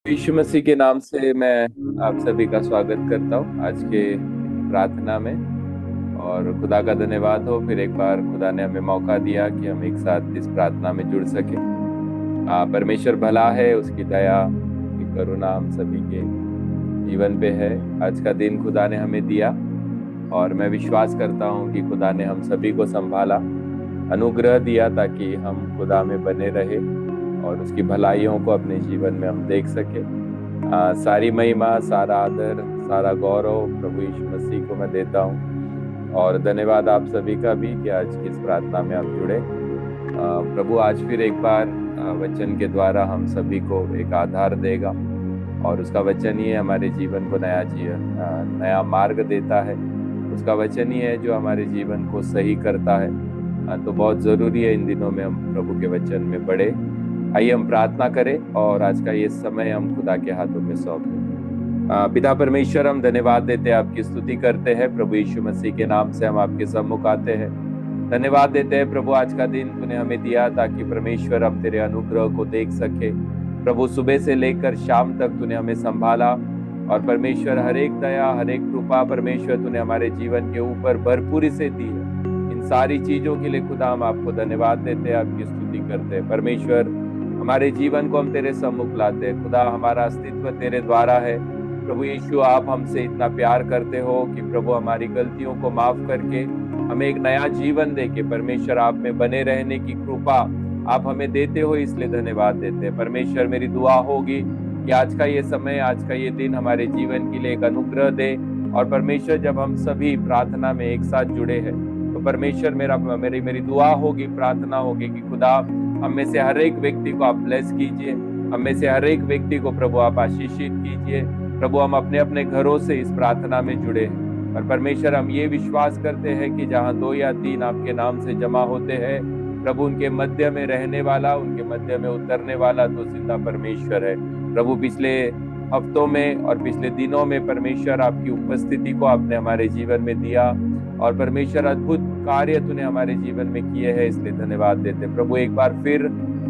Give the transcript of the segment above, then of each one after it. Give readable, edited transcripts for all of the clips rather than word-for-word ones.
यीशु मसीह के नाम से मैं आप सभी का स्वागत करता हूँ आज के प्रार्थना में। और खुदा का धन्यवाद हो, फिर एक बार खुदा ने हमें मौका दिया कि हम एक साथ इस प्रार्थना में जुड़ सके। परमेश्वर भला है, उसकी दया, उसकी करुणा हम सभी के जीवन पे है। आज का दिन खुदा ने हमें दिया और मैं विश्वास करता हूँ कि खुदा ने हम सभी को संभाला, अनुग्रह दिया ताकि हम खुदा में बने रहे और उसकी भलाइयों को अपने जीवन में हम देख सके। सारी महिमा, सारा आदर, सारा गौरव प्रभु यीशु मसीह को मैं देता हूँ। और धन्यवाद आप सभी का भी कि आज की इस प्रार्थना में आप जुड़े। प्रभु आज फिर एक बार वचन के द्वारा हम सभी को एक आधार देगा और उसका वचन ही है हमारे जीवन को नया मार्ग देता है। उसका वचन ही है जो हमारे जीवन को सही करता है। तो बहुत ज़रूरी है इन दिनों में हम प्रभु के वचन में बढ़े। आइए हम प्रार्थना करें और आज का ये समय हम खुदा के हाथों में सौंप दें। पिता परमेश्वर, हम धन्यवाद देते हैं, आपकी स्तुति करते हैं प्रभु यीशु मसीह के नाम से हम आपके सम्मुख आते हैं। धन्यवाद देते हैं प्रभु, आज का दिन तूने हमें दिया ताकि परमेश्वर हम तेरे अनुग्रह को देख सके। प्रभु सुबह से लेकर शाम तक तूने हमें संभाला और परमेश्वर हर एक दया, हर एक कृपा परमेश्वर तूने हमारे जीवन के ऊपर भरपूरी से दी है। इन सारी चीजों के लिए खुदा हम आपको धन्यवाद देते हैं, आपकी स्तुति करते हैं। परमेश्वर हमारे जीवन को हम तेरे सम्मुख लाते हैं। खुदा हमारा अस्तित्व तेरे द्वारा है। प्रभु यीशु, आप हमसे इतना प्यार करते हो कि प्रभु हमारी गलतियों को माफ करके हमें एक नया जीवन दे के परमेश्वर आप में बने रहने की कृपा आप हमें देते हो, इसलिए धन्यवाद देते हैं। परमेश्वर, मेरी दुआ होगी कि आज का ये समय, आज का ये दिन हमारे जीवन के लिए एक अनुग्रह दे। और परमेश्वर, जब हम सभी प्रार्थना में एक साथ जुड़े हैं तो परमेश्वर मेरी दुआ होगी, प्रार्थना होगी कि खुदा हम में से हर एक व्यक्ति को आप ब्लेस कीजिए, हम में से हर एक व्यक्ति को प्रभु आप आशीषित कीजिए। प्रभु, हम अपने अपने घरों से इस प्रार्थना में जुड़े हैं और परमेश्वर हम ये विश्वास करते हैं कि जहाँ 2 या 3 आपके नाम से जमा होते हैं, प्रभु उनके मध्य में रहने वाला, उनके मध्य में उतरने वाला तो जिंदा परमेश्वर है। प्रभु, पिछले हफ्तों में और पिछले दिनों में परमेश्वर आपकी उपस्थिति को आपने हमारे जीवन में दिया और परमेश्वर अद्भुत कार्य तूने हमारे जीवन में किए हैं, इसलिए धन्यवाद देते हैं। प्रभु, एक बार फिर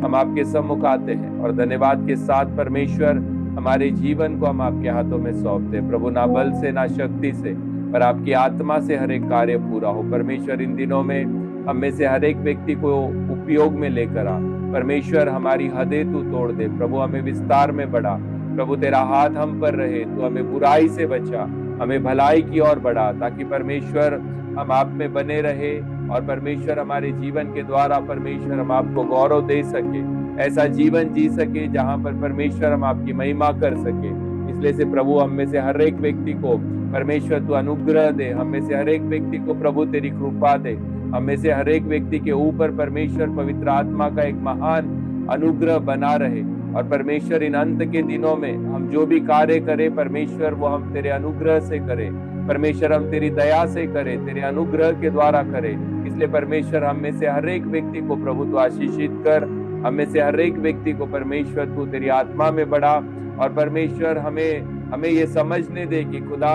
हम आपके सम्मुख आते हैं और धन्यवाद के साथ परमेश्वर हमारे जीवन को हम आपके हाथों में सौंपते हैं। प्रभु, ना बल से ना शक्ति से पर आपकी आत्मा से हर एक कार्य पूरा हो। परमेश्वर, इन दिनों में हम में से हर एक व्यक्ति को उपयोग में लेकर आ। परमेश्वर, हमारी हदें तू तोड़ दे। प्रभु, हमें विस्तार में बढ़ा। प्रभु, तेरा हाथ हम पर रहे, तू हमें बुराई से बचा, हमें भलाई की ओर बढ़ा, ताकि परमेश्वर हम आप में बने रहे और परमेश्वर हमारे जीवन के द्वारा परमेश्वर हम आपको गौरव दे सके, ऐसा जीवन जी सके जहां पर परमेश्वर हम आपकी महिमा कर सके। इसलिए से प्रभु, हम में से हर एक व्यक्ति को परमेश्वर तू अनुग्रह दे। हम में से हर एक व्यक्ति को प्रभु तेरी कृपा दे। हम में से हर एक व्यक्ति के ऊपर परमेश्वर पवित्र आत्मा का एक महान अनुग्रह बना रहे और परमेश्वर इन अंत के दिनों में हम जो भी कार्य करें परमेश्वर वो हम तेरे अनुग्रह से करें। परमेश्वर, हम तेरी दया से करें, तेरे अनुग्रह के द्वारा करें। इसलिए परमेश्वर, हम में से हर एक व्यक्ति को प्रभु तू आशीषित कर। हम में से हर एक व्यक्ति को परमेश्वर तू तेरी आत्मा में बढ़ा और परमेश्वर हमें ये समझने दे कि खुदा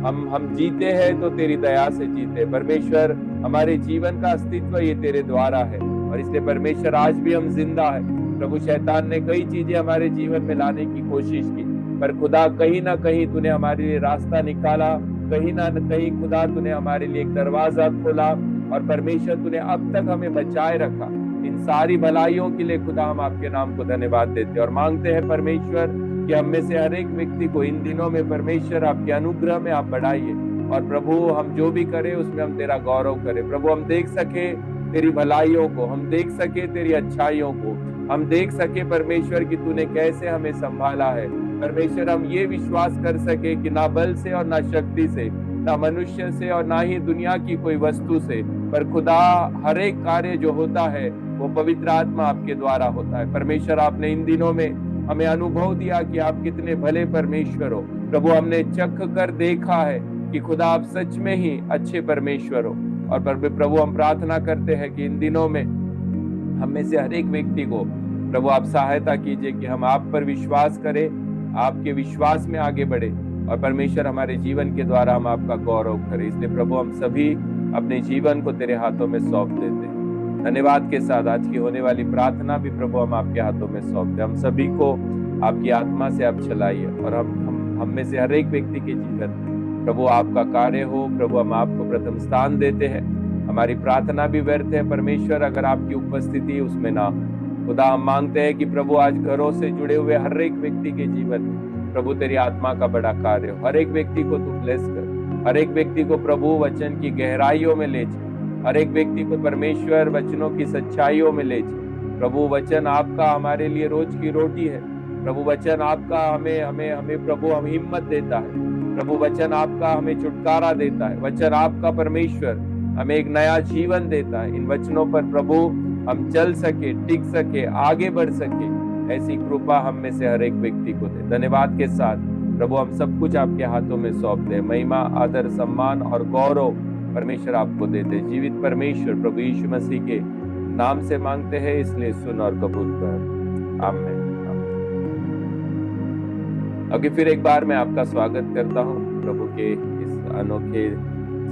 हम जीते हैं तो तेरी दया से जीते। परमेश्वर, हमारे जीवन का अस्तित्व ये तेरे द्वारा है और इसलिए परमेश्वर आज भी हम जिंदा है। प्रभु, शैतान ने कई चीजें हमारे जीवन में लाने की कोशिश की पर खुदा कहीं ना कहीं तूने हमारे लिए रास्ता निकाला, कहीं ना कहीं खुदा तूने हमारे लिए एक दरवाजा खोला और परमेश्वर तूने अब तक हमें बचाए रखा। इन सारी भलाइयों के लिए खुदा हम आपके नाम को धन्यवाद देते हैं और मांगते हैं परमेश्वर कि हम में से हर एक व्यक्ति को इन दिनों में परमेश्वर आपके अनुग्रह में आप बढ़ाइए और प्रभु हम जो भी करें उसमें हम तेरा गौरव करें। प्रभु, हम देख सके तेरी भलाइयों को, हम देख सके तेरी अच्छाइयों को, हम देख सके परमेश्वर कि तूने कैसे हमें संभाला है। परमेश्वर, हम ये विश्वास कर सके कि ना बल से और ना शक्ति से, ना मनुष्य से और ना ही दुनिया की कोई वस्तु से, पर खुदा हर एक कार्य जो होता है वो पवित्र आत्मा आपके द्वारा होता है। परमेश्वर, आपने इन दिनों में हमें अनुभव दिया कि आप कितने भले परमेश्वर हो। प्रभु, हमने चख कर देखा है कि खुदा आप सच में ही अच्छे परमेश्वर हो। और प्रभु, हम प्रार्थना करते हैं कि इन दिनों में हम में से हर एक व्यक्ति को प्रभु आप सहायता कीजिए कि हम आप पर विश्वास करें, आपके विश्वास में आगे बढ़े और परमेश्वर हमारे जीवन के द्वारा हम आपका गौरव करें। इसलिए प्रभु, हम सभी अपने जीवन को तेरे हाथों में सौंप देते हैं। धन्यवाद के साथ आज की होने वाली प्रार्थना भी प्रभु हम आपके हाथों में सौंपते हैं। हम सभी को आपकी आत्मा से आप चलाइए और हम में से हर एक व्यक्ति के जीवन प्रभु आपका कार्य हो। प्रभु हम आपको प्रथम स्थान देते हैं। हमारी प्रार्थना भी व्यर्थ है परमेश्वर अगर आपकी उपस्थिति उसमें ना हो। खुदा हम मांगते हैं कि प्रभु आज घरों से जुड़े हुए हर एक व्यक्ति के जीवन में प्रभु तेरी आत्मा का बड़ा कार्य हो। हर एक व्यक्ति को तू ब्लेस कर, हर एक व्यक्ति को प्रभु वचन की गहराइयों में ले जा, हर एक व्यक्ति को परमेश्वर वचनों की सच्चाइयों में ले जा। प्रभु वचन आपका हमारे लिए रोज की रोटी है। प्रभु वचन आपका हमें हमें हमें प्रभु हम हिम्मत देता है। प्रभु वचन आपका हमें छुटकारा देता है। वचन आपका परमेश्वर हमें एक नया जीवन देता है। इन वचनों पर प्रभु हम चल सके, टिक सके, आगे बढ़ सके, ऐसी कृपा हम में से हर एक व्यक्ति को दे। धन्यवाद के साथ प्रभु हम सब कुछ आपके हाथों में सौंप दे। महिमा, आदर, सम्मान और गौरव परमेश्वर आपको देते। जीवित परमेश्वर प्रभु यीशु मसीह के नाम से मांगते हैं, इसलिए सुन और कबूल कर। आमीन। अभी फिर एक बार मैं आपका स्वागत करता हूँ प्रभु के इस अनोखे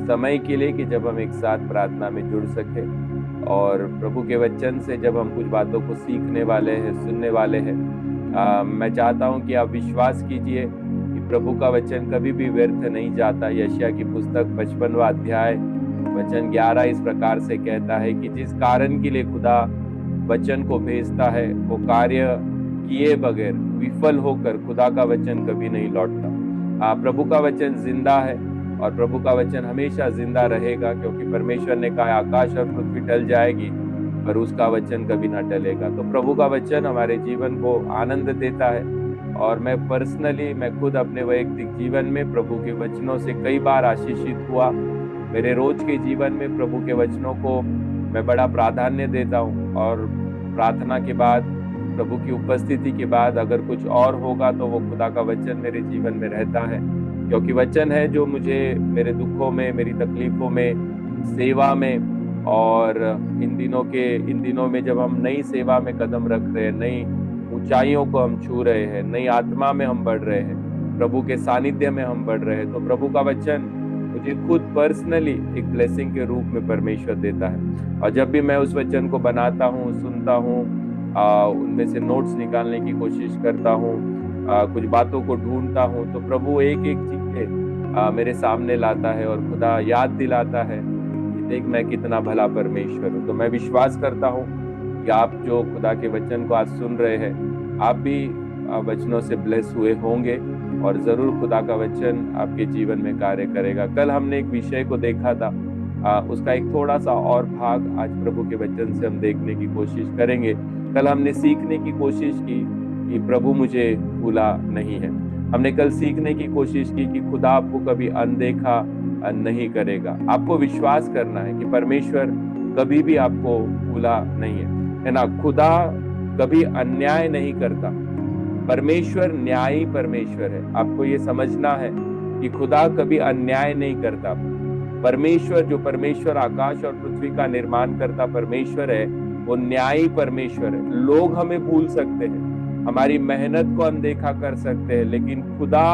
समय के लिए कि जब हम एक साथ प्रार्थना में जुड़ सके और प्रभु के वचन से जब हम कुछ बातों को सीखने वाले हैं, सुनने वाले हैं। मैं चाहता हूँ कि आप विश्वास कीजिए कि प्रभु का वचन कभी भी व्यर्थ नहीं जाता। यशायाह की पुस्तक 55वां अध्याय वचन 11 इस प्रकार से कहता है कि जिस कारण के लिए खुदा वचन को भेजता है वो कार्य किए बगैर विफल होकर खुदा का वचन कभी नहीं लौटता। प्रभु का वचन जिंदा है और प्रभु का वचन हमेशा जिंदा रहेगा, क्योंकि परमेश्वर ने कहा आकाश और पृथ्वी टल जाएगी पर उसका वचन कभी ना टलेगा। तो प्रभु का वचन हमारे जीवन को आनंद देता है और मैं खुद अपने वैयक्तिक जीवन में प्रभु के वचनों से कई बार आशीषित हुआ। मेरे रोज के जीवन में प्रभु के वचनों को मैं बड़ा प्राधान्य देता हूँ और प्रार्थना के बाद, प्रभु की उपस्थिति के बाद अगर कुछ और होगा तो वो खुदा का वचन मेरे जीवन में रहता है, क्योंकि वचन है जो मुझे मेरे दुखों में, मेरी तकलीफों में, सेवा में और इन दिनों में जब हम नई सेवा में कदम रख रहे हैं, नई ऊंचाइयों को हम छू रहे हैं, नई आत्मा में हम बढ़ रहे हैं, प्रभु के सानिध्य में हम बढ़ रहे हैं, तो प्रभु का वचन मुझे खुद पर्सनली एक ब्लेसिंग के रूप में परमेश्वर देता है। और जब भी मैं उस वचन को बनाता हूँ, सुनता हूँ, उनमें से नोट्स निकालने की कोशिश करता हूँ, कुछ बातों को ढूंढता हूँ, तो प्रभु एक एक चीजें मेरे सामने लाता है और खुदा याद दिलाता है कि देख मैं कितना भला परमेश्वर हूँ। तो मैं विश्वास करता हूँ कि आप जो खुदा के वचन को आज सुन रहे हैं, आप भी वचनों से ब्लेस हुए होंगे और जरूर खुदा का वचन आपके जीवन में कार्य करेगा। कल हमने एक विषय को देखा था, उसका एक थोड़ा सा और भाग आज प्रभु के वचन से हम देखने की कोशिश करेंगे। कल हमने सीखने की कोशिश की कि प्रभु मुझे भूला नहीं है। हमने कल सीखने की कोशिश की कि खुदा आपको कभी अनदेखा नहीं करेगा। आपको विश्वास करना है कि परमेश्वर कभी भी आपको भूला नहीं है ना। खुदा कभी अन्याय नहीं करता। परमेश्वर न्यायी परमेश्वर है। आपको ये समझना है कि खुदा कभी अन्याय नहीं करता। परमेश्वर आकाश और पृथ्वी का निर्माण करता परमेश्वर है, वो न्यायी परमेश्वर है। लोग हमें भूल सकते हैं, हमारी मेहनत को अनदेखा कर सकते हैं, लेकिन खुदा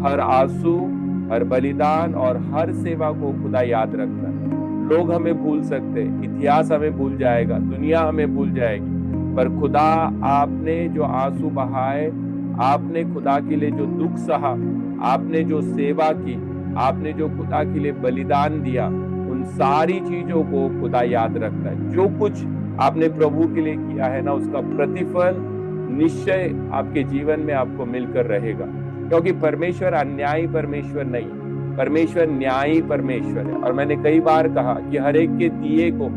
हर आंसू, हर बलिदान और हर सेवा को खुदा याद रखता है। लोग हमें भूल सकते हैं, इतिहास हमें भूल जाएगा, दुनिया हमें भूल जाएगी, पर खुदा, आपने जो आंसू बहाए, आपने खुदा के लिए जो दुख सहा, आपने जो सेवा की, आपने जो खुदा के लिए बलिदान दिया, उन सारी चीजों को खुदा याद रखता है। जो कुछ आपने प्रभु के लिए किया है ना, उसका प्रतिफल निश्चय आपके जीवन में आपको मिलकर रहेगा, क्योंकि परमेश्वर अन्यायी परमेश्वर नहीं, परमेश्वर न्यायी परमेश्वर है। और मैंने कई बार कहा कि हर एक के दिए को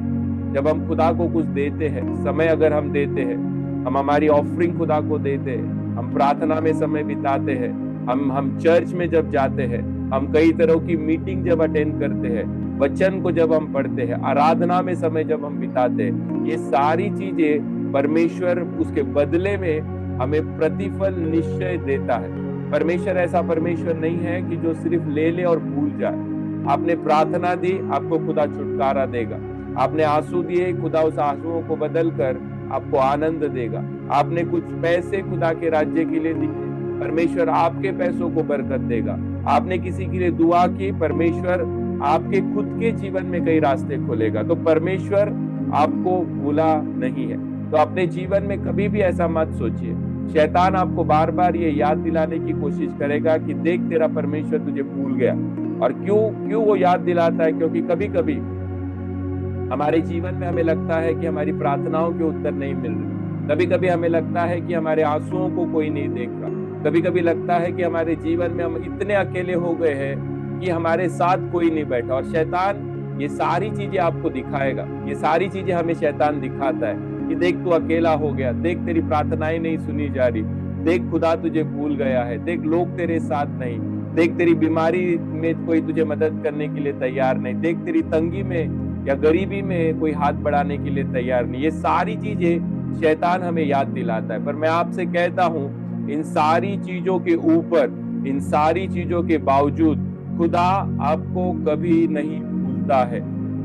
जब हम खुदा को कुछ देते हैं, समय अगर हम देते हैं, हम हमारी ऑफरिंग खुदा को देते हैं, हम प्रार्थना में समय बिताते हैं, हम चर्च में जब जाते हैं, हम कई तरह की मीटिंग जब अटेंड करते हैं, वचन को जब हम पढ़ते हैं, आराधना में समय जब हम बिताते हैं, ये सारी चीजें परमेश्वर उसके बदले में हमें प्रतिफल निश्चय देता है। परमेश्वर ऐसा परमेश्वर नहीं है कि जो सिर्फ ले ले और भूल जाए। आपने प्रार्थना दी, आपको खुदा छुटकारा देगा। आपने आंसू दिए, खुदा उस आंसुओं को बदल कर आपको आनंद देगा। आपने कुछ पैसे खुदा के राज्य के लिए दिए, परमेश्वर आपके पैसों को बरकत देगा। आपने किसी के लिए दुआ की, परमेश्वर आपके खुद के जीवन में कई रास्ते खोलेगा। तो परमेश्वर आपको भूला नहीं है। तो अपने जीवन में कभी भी ऐसा मत सोचिए, शैतान आपको बार बार ये याद दिलाने की कोशिश करेगा कि देख तेरा परमेश्वर तुझे भूल गया। और क्यों क्यों वो याद दिलाता है? क्योंकि कभी कभी हमारे जीवन में हमें लगता है कि हमारी प्रार्थनाओं के उत्तर नहीं मिल रहे। कभी कभी हमें लगता है कि हमारे आंसुओं को कोई नहीं देख रहा। कभी कभी लगता है कि हमारे जीवन में हम इतने अकेले हो गए हैं कि हमारे साथ कोई नहीं बैठा। और शैतान ये सारी चीजें आपको दिखाएगा, ये सारी चीजें हमें शैतान दिखाता है कि देख तू अकेला हो गया, देख तेरी प्रार्थनाएं नहीं सुनी जा रही, देख खुदा तुझे भूल गया है, देख लोग तेरे साथ नहीं, देख तेरी बीमारी में कोई तुझे मदद करने के लिए तैयार नहीं, देख तेरी तंगी में या गरीबी में कोई हाथ बढ़ाने के लिए तैयार नहीं। ये सारी चीजें शैतान हमें याद दिलाता है। पर मैं आपसे कहता हूं, इन सारी चीजों के ऊपर, इन सारी चीजों के बावजूद खुदा आपको कभी नहीं भूलता है।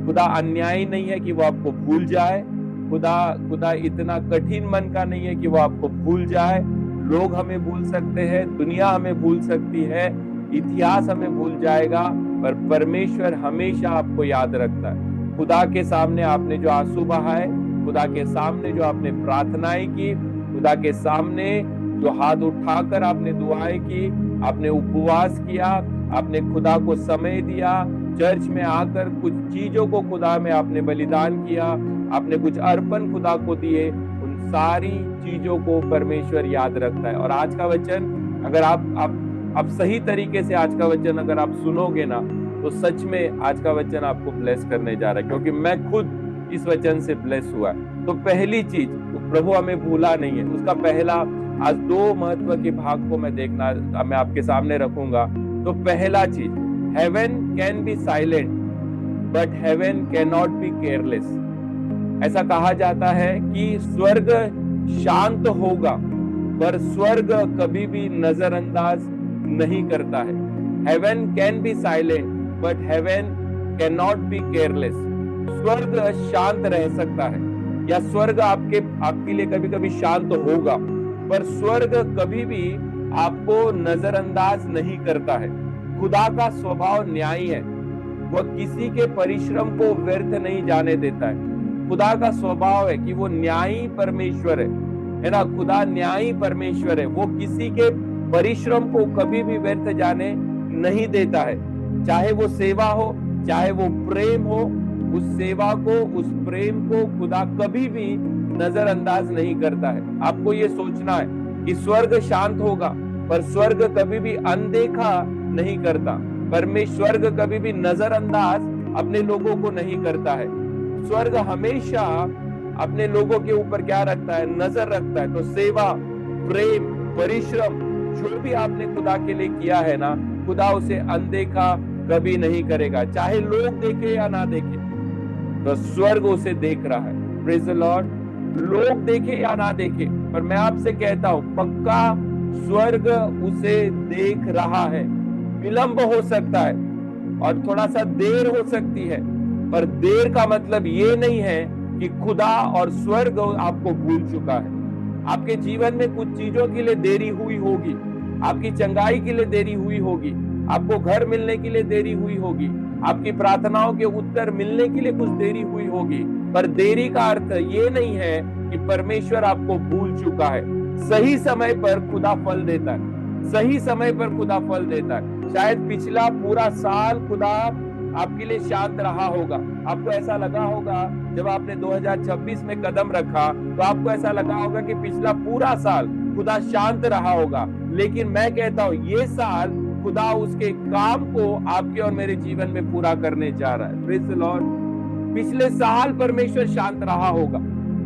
खुदा अन्यायी नहीं है कि वो आपको भूल जाए। खुदा इतना कठिन मन का नहीं है कि वो आपको भूल जाए। लोग हमें भूल सकते हैं, दुनिया हमें भूल सकती है, इतिहास हमें भूल जाएगा, पर परमेश्वर हमेशा आपको याद रखता है। खुदा के सामने आपने जो आंसू बहाए, खुदा के सामने जो आपने प्रार्थनाएं की, खुदा के सामने जो हाथ उठाकर आपने दुआएं की, आपने उपवास किया, आपने खुदा को समय दिया, चर्च में आकर कुछ चीजों को खुदा में आपने बलिदान किया, आपने कुछ अर्पण खुदा को दिए, उन सारी चीजों को परमेश्वर याद रखता है। और आज का वचन अगर आप सही तरीके से आज का वचन अगर आप सुनोगे ना, तो सच में आज का वचन आपको ब्लेस करने जा रहा है, क्योंकि मैं खुद इस वचन से ब्लेस हुआ। तो पहली चीज, प्रभु हमें भूला नहीं है, उसका पहला आज दो महत्व के भाग को मैं आपके सामने रखूंगा। तो पहला चीज, heaven can be silent but heaven can not be careless. ऐसा कहा जाता है कि स्वर्ग शांत होगा पर स्वर्ग कभी भी नजरअंदाज नहीं करता है। Heaven can be silent but heaven can not be careless. स्वर्ग शांत रह सकता है या स्वर्ग आपके लिए कभी कभी शांत होगा, पर स्वर्ग कभी भी आपको नजरअंदाज नहीं करता है। खुदा का स्वभाव न्यायी है, वह किसी के परिश्रम को व्यर्थ नहीं जाने देता है। खुदा का स्वभाव है कि वो न्यायी परमेश्वर है ना। खुदा न्यायी परमेश्वर है, वो किसी के परिश्रम को कभी भी व्यर्थ जाने नहीं देता है। चाहे वो सेवा हो, चाहे वो प्रेम हो, उस सेवा को, उस प्रेम को खुदा कभी भी नजरअंदाज नहीं करता है। आपको ये सोचना है कि स्वर्ग शांत होगा पर स्वर्ग कभी भी अनदेखा नहीं करता। परमेश्वर कभी भी नजरअंदाज अपने लोगों को नहीं करता है। स्वर्ग हमेशा अपने लोगों के ऊपर क्या रखता है? नजर रखता है। तो सेवा, प्रेम, परिश्रम जो भी आपने खुदा के लिए किया है ना, खुदा उसे अनदेखा कभी नहीं करेगा। चाहे लोग देखे या ना देखे, तो स्वर्ग उसे देख रहा है। Praise the Lord. लोग देखे या ना देखे, पर मैं आपसे कहता हूं पक्का स्वर्ग उसे देख रहा है। विलंब हो सकता है और थोड़ा सा देर हो सकती है, पर देर का मतलब ये नहीं है कि खुदा और स्वर्ग आपको भूल चुका है। आपके जीवन में कुछ चीजों के लिए देरी हुई होगी, आपकी चंगाई के लिए देरी हुई होगी, आपको घर मिलने के लिए देरी हुई होगी, आपकी प्रार्थनाओं के उत्तर मिलने के लिए कुछ देरी हुई होगी, पर देरी का अर्थ ये नहीं है कि परमेश्वर आपको भूल चुका है। सही समय पर खुदा फल देता है, सही समय पर खुदा फल देता है। शायद पिछला पूरा साल खुदा आपके लिए शांत रहा होगा। आपको ऐसा लगा होगा जब आपने 2026 में कदम रखा, तो आपको ऐसा लगा होगा कि पिछला पूरा साल खुदा शांत रहा होगा। लेकिन मैं कहता हूं ये साल खुदा उसके काम को आपके और मेरे जीवन में पूरा करने जा रहा है। Praise the Lord. पिछले साल परमेश्वर शांत रहा होगा,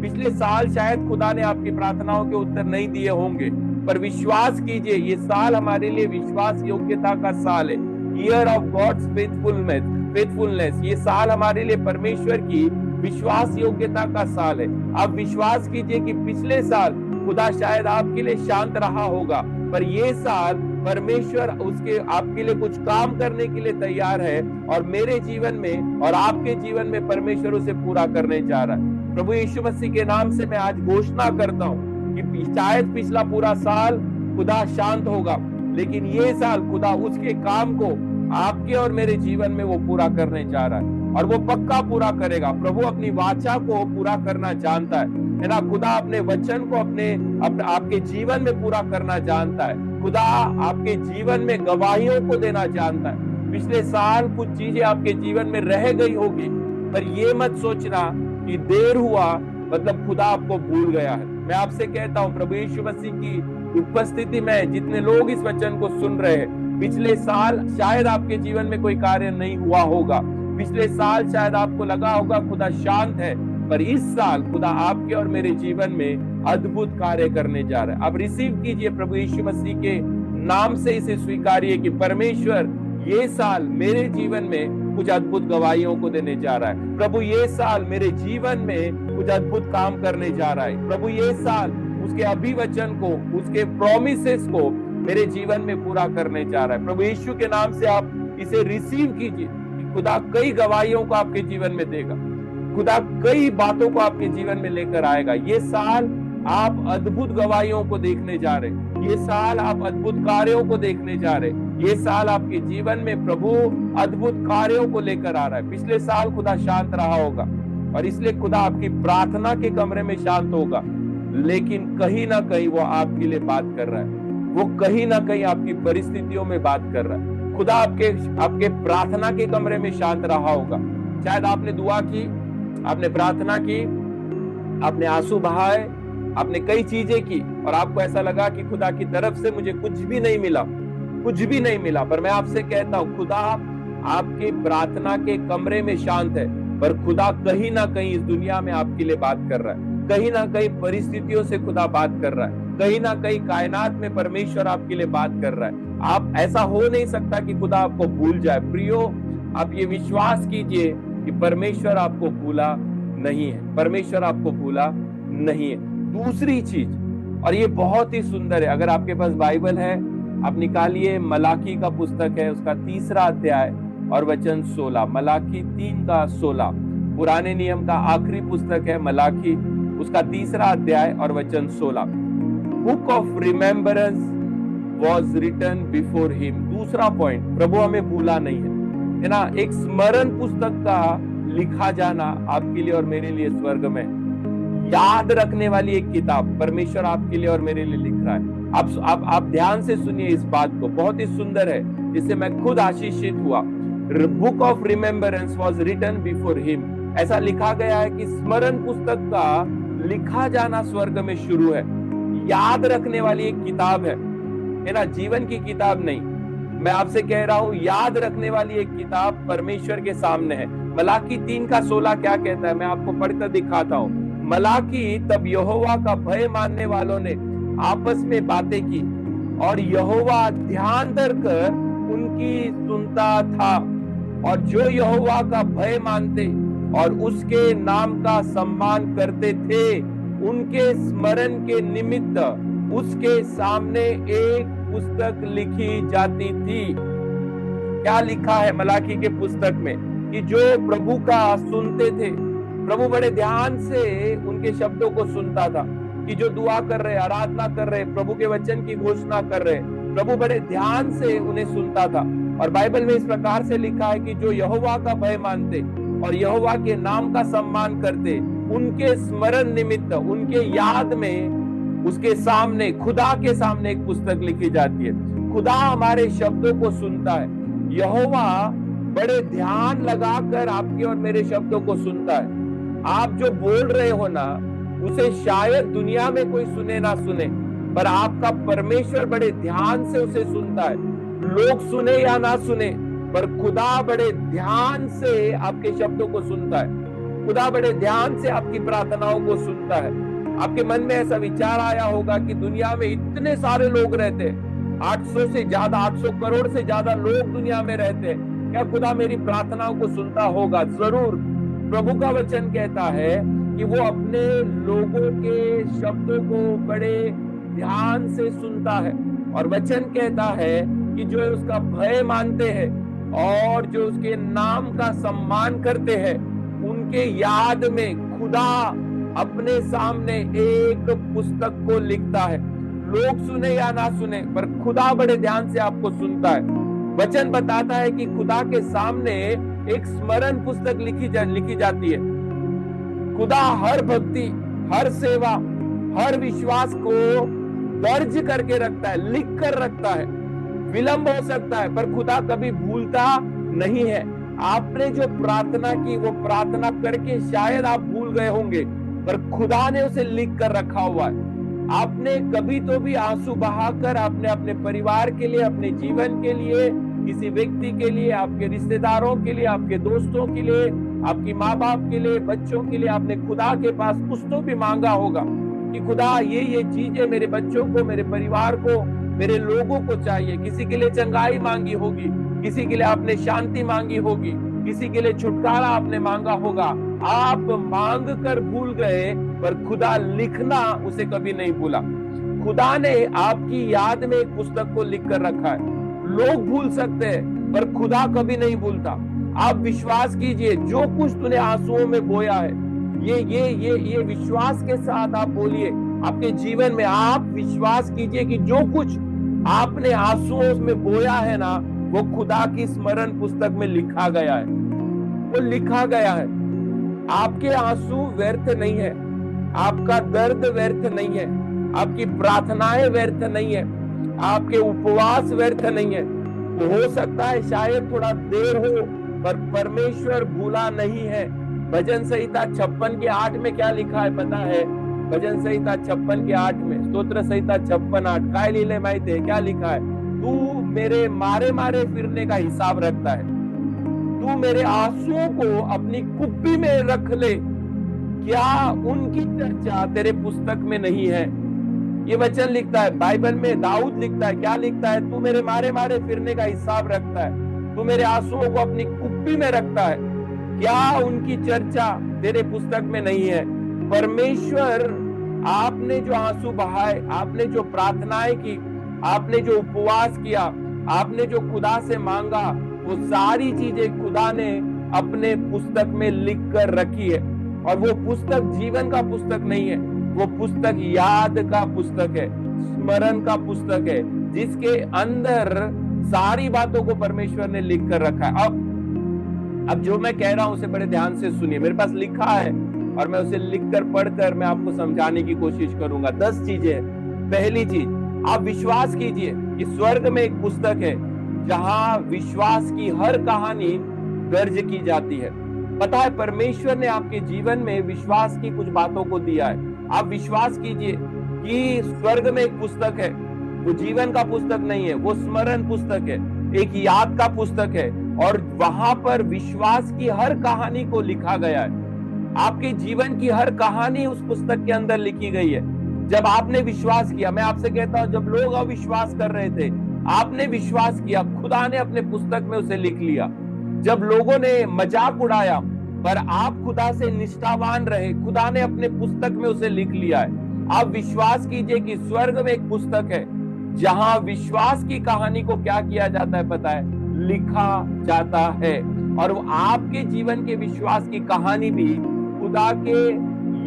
पिछले साल शायद खुदा ने आपकी प्रार्थनाओं के उत्तर नहीं दिए होंगे, पर विश्वास कीजिए ये साल हमारे लिए विश्वास योग्यता का साल है। Year of God's faithfulness. ये साल हमारे लिए परमेश्वर की विश्वास योग्यता का साल है। आप विश्वास कीजिए कि पिछले साल खुदा शायद आपके लिए शांत रहा होगा, पर ये साल परमेश्वर उसके आपके लिए कुछ काम करने के लिए तैयार है, और मेरे जीवन में और आपके जीवन में परमेश्वर उसे पूरा करने जा रहा है। प्रभु यीशु मसीह के नाम से मैं आज घोषणा करता हूं कि शायद पिछला पूरा साल खुदा शांत होगा, लेकिन ये साल खुदा उसके काम को आपके और मेरे जीवन में वो पूरा करने जा रहा है, और वो पक्का पूरा करेगा। प्रभु अपनी वाचा को पूरा करना जानता है। है ना। खुदा अपने वचन को आपके जीवन में पूरा करना जानता है। खुदा आपके जीवन में गवाहियों को देना जानता है। पिछले साल कुछ चीजें आपके जीवन में रह गई होगी, पर ये मत सोचना कि देर हुआ मतलब खुदा आपको भूल गया है। मैं आपसे कहता हूं, प्रभु यीशु मसीह की उपस्थिति में जितने लोग इस वचन को सुन रहे हैं, पिछले साल शायद आपके जीवन में कोई कार्य नहीं हुआ होगा, पिछले साल शायद आपको लगा होगा खुदा शांत है, पर इस साल खुदा आपके और मेरे जीवन में अद्भुत कार्य करने जा रहा है। आप रिसीव कीजिए, प्रभु यीशु मसीह के नाम से इसे स्वीकारिए कि परमेश्वर ये साल मेरे जीवन में कुछ अद्भुत गवाहियों को देने जा रहा है। प्रभु ये साल मेरे जीवन में कुछ अद्भुत काम करने जा रहा है। प्रभु ये साल उसके अभिवचन को, उसके प्रोमिसेस को मेरे जीवन में पूरा करने जा रहा है। प्रभु यीशु के नाम से आप इसे रिसीव कीजिए कि खुदा कई गवाहियों को आपके जीवन में देगा, खुदा कई बातों को आपके जीवन में लेकर आएगा। ये साल आप अद्भुत गवाहियों को देखने जा रहे हैं, ये साल आप अद्भुत कार्यों को देखने जा रहे हैं, ये साल आपके जीवन में प्रभु अद्भुत कार्यों को लेकर आ रहा है। पिछले साल खुदा शांत रहा होगा और इसलिए खुदा आपकी प्रार्थना के कमरे में शांत होगा, लेकिन कहीं ना कहीं वो आपके लिए बात कर रहा है, वो कहीं ना कहीं आपकी परिस्थितियों में बात कर रहा है। खुदा आपके प्रार्थना के कमरे में शांत रहा होगा। शायद आपने दुआ की, आपने प्रार्थना की, आपने आंसू बहाए, आपने कई चीजें की और आपको ऐसा लगा कि खुदा की तरफ से मुझे कुछ भी नहीं मिला, कुछ भी नहीं मिला। पर मैं आपसे कहता हूं, खुदा आपके प्रार्थना के कमरे में शांत है, पर खुदा कहीं ना कहीं इस दुनिया में आपके लिए बात कर रहा है, कहीं ना कहीं परिस्थितियों से खुदा बात कर रहा है, कहीं ना कहीं कायनात में परमेश्वर आपके लिए बात कर रहा है। आप ऐसा हो नहीं सकता कि खुदा आपको भूल जाए। प्रियो, आप ये विश्वास कीजिए कि परमेश्वर आपको भूला नहीं है, परमेश्वर आपको भूला नहीं है। दूसरी चीज, और ये बहुत ही सुंदर है, अगर आपके पास बाइबल है आप निकालिए, मलाकी का पुस्तक है, उसका 3रा अध्याय और वचन 16, मलाकी 3 का 16, पुराने नियम का आखिरी पुस्तक है मलाकी, उसका 3रा अध्याय और वचन 16। Book of remembrance was written before him. दूसरा पॉइंट, प्रभु हमें भूला नहीं है ना। एक स्मरण पुस्तक का लिखा जाना आपके लिए और मेरे लिए स्वर्ग में याद रखने वाली एक किताब परमेश्वर आपके लिए और मेरे लिए लिख रहा है। आप ध्यान से सुनिए इस बात को, बहुत ही सुंदर है, जिससे मैं खुद आशीषित हुआ। Book of remembrance was written before him, ऐसा लिखा गया है कि स्मरण पुस्तक का लिखा जाना स्वर्ग में शुरू है। याद रखने वाली एक किताब है ना, जीवन की किताब नहीं। मैं आपसे कह रहा हूं, याद रखने वाली एक किताब परमेश्वर के सामने है। मलाकी 3 का 16 क्या कहता है, मैं आपको पढ़कर दिखाता हूं। मलाकी, तब यहोवा का भय मानने वालों ने आपस में बातें की और यहोवा ध्यान धरकर उनकी सुनता था, और जो यहोवा का भय मानते और उसके नाम का सम्मान करते थे, उनके स्मरण के निमित्त उसके सामने एक पुस्तक लिखी जाती थी। क्या लिखा है मलाकी के पुस्तक में, कि जो प्रभु का सुनते थे, प्रभु बड़े ध्यान से उनके शब्दों को सुनता था, कि जो दुआ कर रहे, आराधना कर रहे, प्रभु के वचन की घोषणा कर रहे, प्रभु बड़े ध्यान से उन्हें सुनता था। और बाइबल में इस प्रकार से लिखा है कि जो यहोवा का भय मानते और यहोवा के नाम का सम्मान करते, उनके स्मरण निमित्त, उनके याद में उसके सामने, खुदा के सामने एक पुस्तक लिखी जाती है। खुदा हमारे शब्दों को सुनता है। यहोवा बड़े ध्यान लगाकर आपके और मेरे शब्दों को सुनता है। आप जो बोल रहे हो ना, उसे शायद दुनिया में कोई सुने ना सुने, पर आपका परमेश्वर बड़े ध्यान से उसे सुनता है। लोग सुने या ना सुने, पर खुदा बड़े ध्यान से आपके शब्दों को सुनता है। खुदा बड़े ध्यान से आपकी प्रार्थनाओं को सुनता है। आपके मन में ऐसा विचार आया होगा कि दुनिया में इतने सारे लोग रहते हैं, 800 से ज्यादा, 800 करोड़ से ज्यादा लोग दुनिया में रहते हैं, क्या खुदा मेरी प्रार्थनाओं को सुनता होगा? जरूर। प्रभु का वचन कहता है कि वो अपने लोगों के शब्दों को बड़े ध्यान से सुनता है, और वचन कहता है कि जो उसका भय मानते हैं और जो उसके नाम का सम्मान करते हैं, उनके याद में खुदा अपने सामने एक पुस्तक को लिखता है। लोग सुने या ना सुने, पर खुदा बड़े ध्यान से आपको सुनता है। वचन बताता है कि खुदा के सामने एक स्मरण पुस्तक लिखी जाती है। खुदा हर भक्ति, हर सेवा, हर विश्वास को दर्ज करके रखता है, लिख कर रखता है। विलंब हो सकता है पर खुदा कभी भूलता नहीं है। आपने जो प्रार्थना की वो प्रार्थना करके शायद आप भूल गए होंगे, पर खुदा ने उसे लिख कर रखा हुआ है। आपने कभी तो भी आंसू बहाकर आपने अपने परिवार के लिए, अपने जीवन के लिए, किसी व्यक्ति के लिए, आपके रिश्तेदारों के लिए, आपके दोस्तों के लिए, आपकी माँ बाप के लिए, बच्चों के लिए आपने खुदा के पास कुछ तो भी मांगा होगा कि खुदा ये चीजें मेरे बच्चों को, मेरे परिवार को, मेरे लोगों को चाहिए। किसी के लिए चंगाई मांगी होगी, किसी के लिए आपने शांति मांगी होगी, किसी के लिए छुटकारा आपने मांगा होगा। आप मांग कर भूल गए पर खुदा लिखना उसे कभी नहीं भूला। खुदा ने आपकी याद में एक पुस्तक को लिख कर रखा है। लोग भूल सकते हैं पर खुदा कभी नहीं भूलता। आप विश्वास कीजिए, जो कुछ तूने आंसुओं में बोया है, ये विश्वास के साथ आप बोलिए आपके जीवन में। आप विश्वास कीजिए कि जो कुछ आपने आंसुओं में बोया है ना, वो खुदा की स्मरण पुस्तक में लिखा गया है, वो लिखा गया है। आपके आंसू व्यर्थ नहीं है, आपका दर्द व्यर्थ नहीं है, आपकी प्रार्थनाएं व्यर्थ नहीं है, आपके उपवास व्यर्थ नहीं है। हो सकता है शायद थोड़ा देर हो पर परमेश्वर भूला नहीं है। भजन संहिता 56 के 8 में क्या लिखा है पता है? भजन संहिता 56 के 8 में, स्तोत्र संहिता 56:8 काय लिहिले माहिती है? क्या लिखा है? तू मेरे मारे मारे फिरने का हिसाब रखता है, तू मेरे आंसुओं को अपनी कुप्पी में रख ले, क्या उनकी चर्चा तेरे पुस्तक में नहीं है? ये वचन लिखता है बाइबल में, दाऊद लिखता है, क्या लिखता है? तू मेरे मारे मारे फिरने का हिसाब रखता है, तू मेरे आंसुओं को अपनी कुप्पी में रखता है, क्या उनकी चर्चा तेरे पुस्तक में नहीं है? परमेश्वर, आपने जो आंसू बहाए, आपने जो प्रार्थनाएं की, आपने जो उपवास किया, आपने जो खुदा से मांगा, वो सारी चीजें खुदा ने अपने पुस्तक में लिख कर रखी है। और वो पुस्तक जीवन का पुस्तक नहीं है, वो पुस्तक याद का पुस्तक है, स्मरण का पुस्तक है, जिसके अंदर सारी बातों को परमेश्वर ने लिख कर रखा है। अब जो मैं कह रहा हूं उसे बड़े ध्यान से सुनिए। मेरे पास लिखा है और मैं उसे लिखकर पढ़कर मैं आपको समझाने की कोशिश करूंगा। 10 चीजें। पहली चीज, आप विश्वास कीजिए कि स्वर्ग में एक पुस्तक है जहां विश्वास की हर कहानी दर्ज की जाती है। पता है, परमेश्वर ने आपके जीवन में विश्वास की कुछ बातों को दिया है। आप विश्वास कीजिए कि स्वर्ग में एक पुस्तक है, वो जीवन का पुस्तक नहीं है, वो स्मरण पुस्तक है, एक याद का पुस्तक है, और वहां पर विश्वास की हर कहानी को लिखा गया है। आपके जीवन की हर कहानी उस पुस्तक के अंदर लिखी गई है। जब आपने विश्वास किया, मैं आपसे कहता हूं, जब लोग अविश्वास कर रहे थे, आपने विश्वास किया, खुदा ने अपने पुस्तक में उसे लिख लिया। जब लोगों ने मजाक उड़ाया पर आप खुदा से निष्ठावान रहे, खुदा ने अपने पुस्तक में उसे लिख लिया है। आप विश्वास कीजिए कि स्वर्ग में एक पुस्तक है जहां विश्वास की कहानी को क्या किया जाता है पता है? लिखा जाता है। और वो आपके जीवन के विश्वास की कहानी भी खुदा के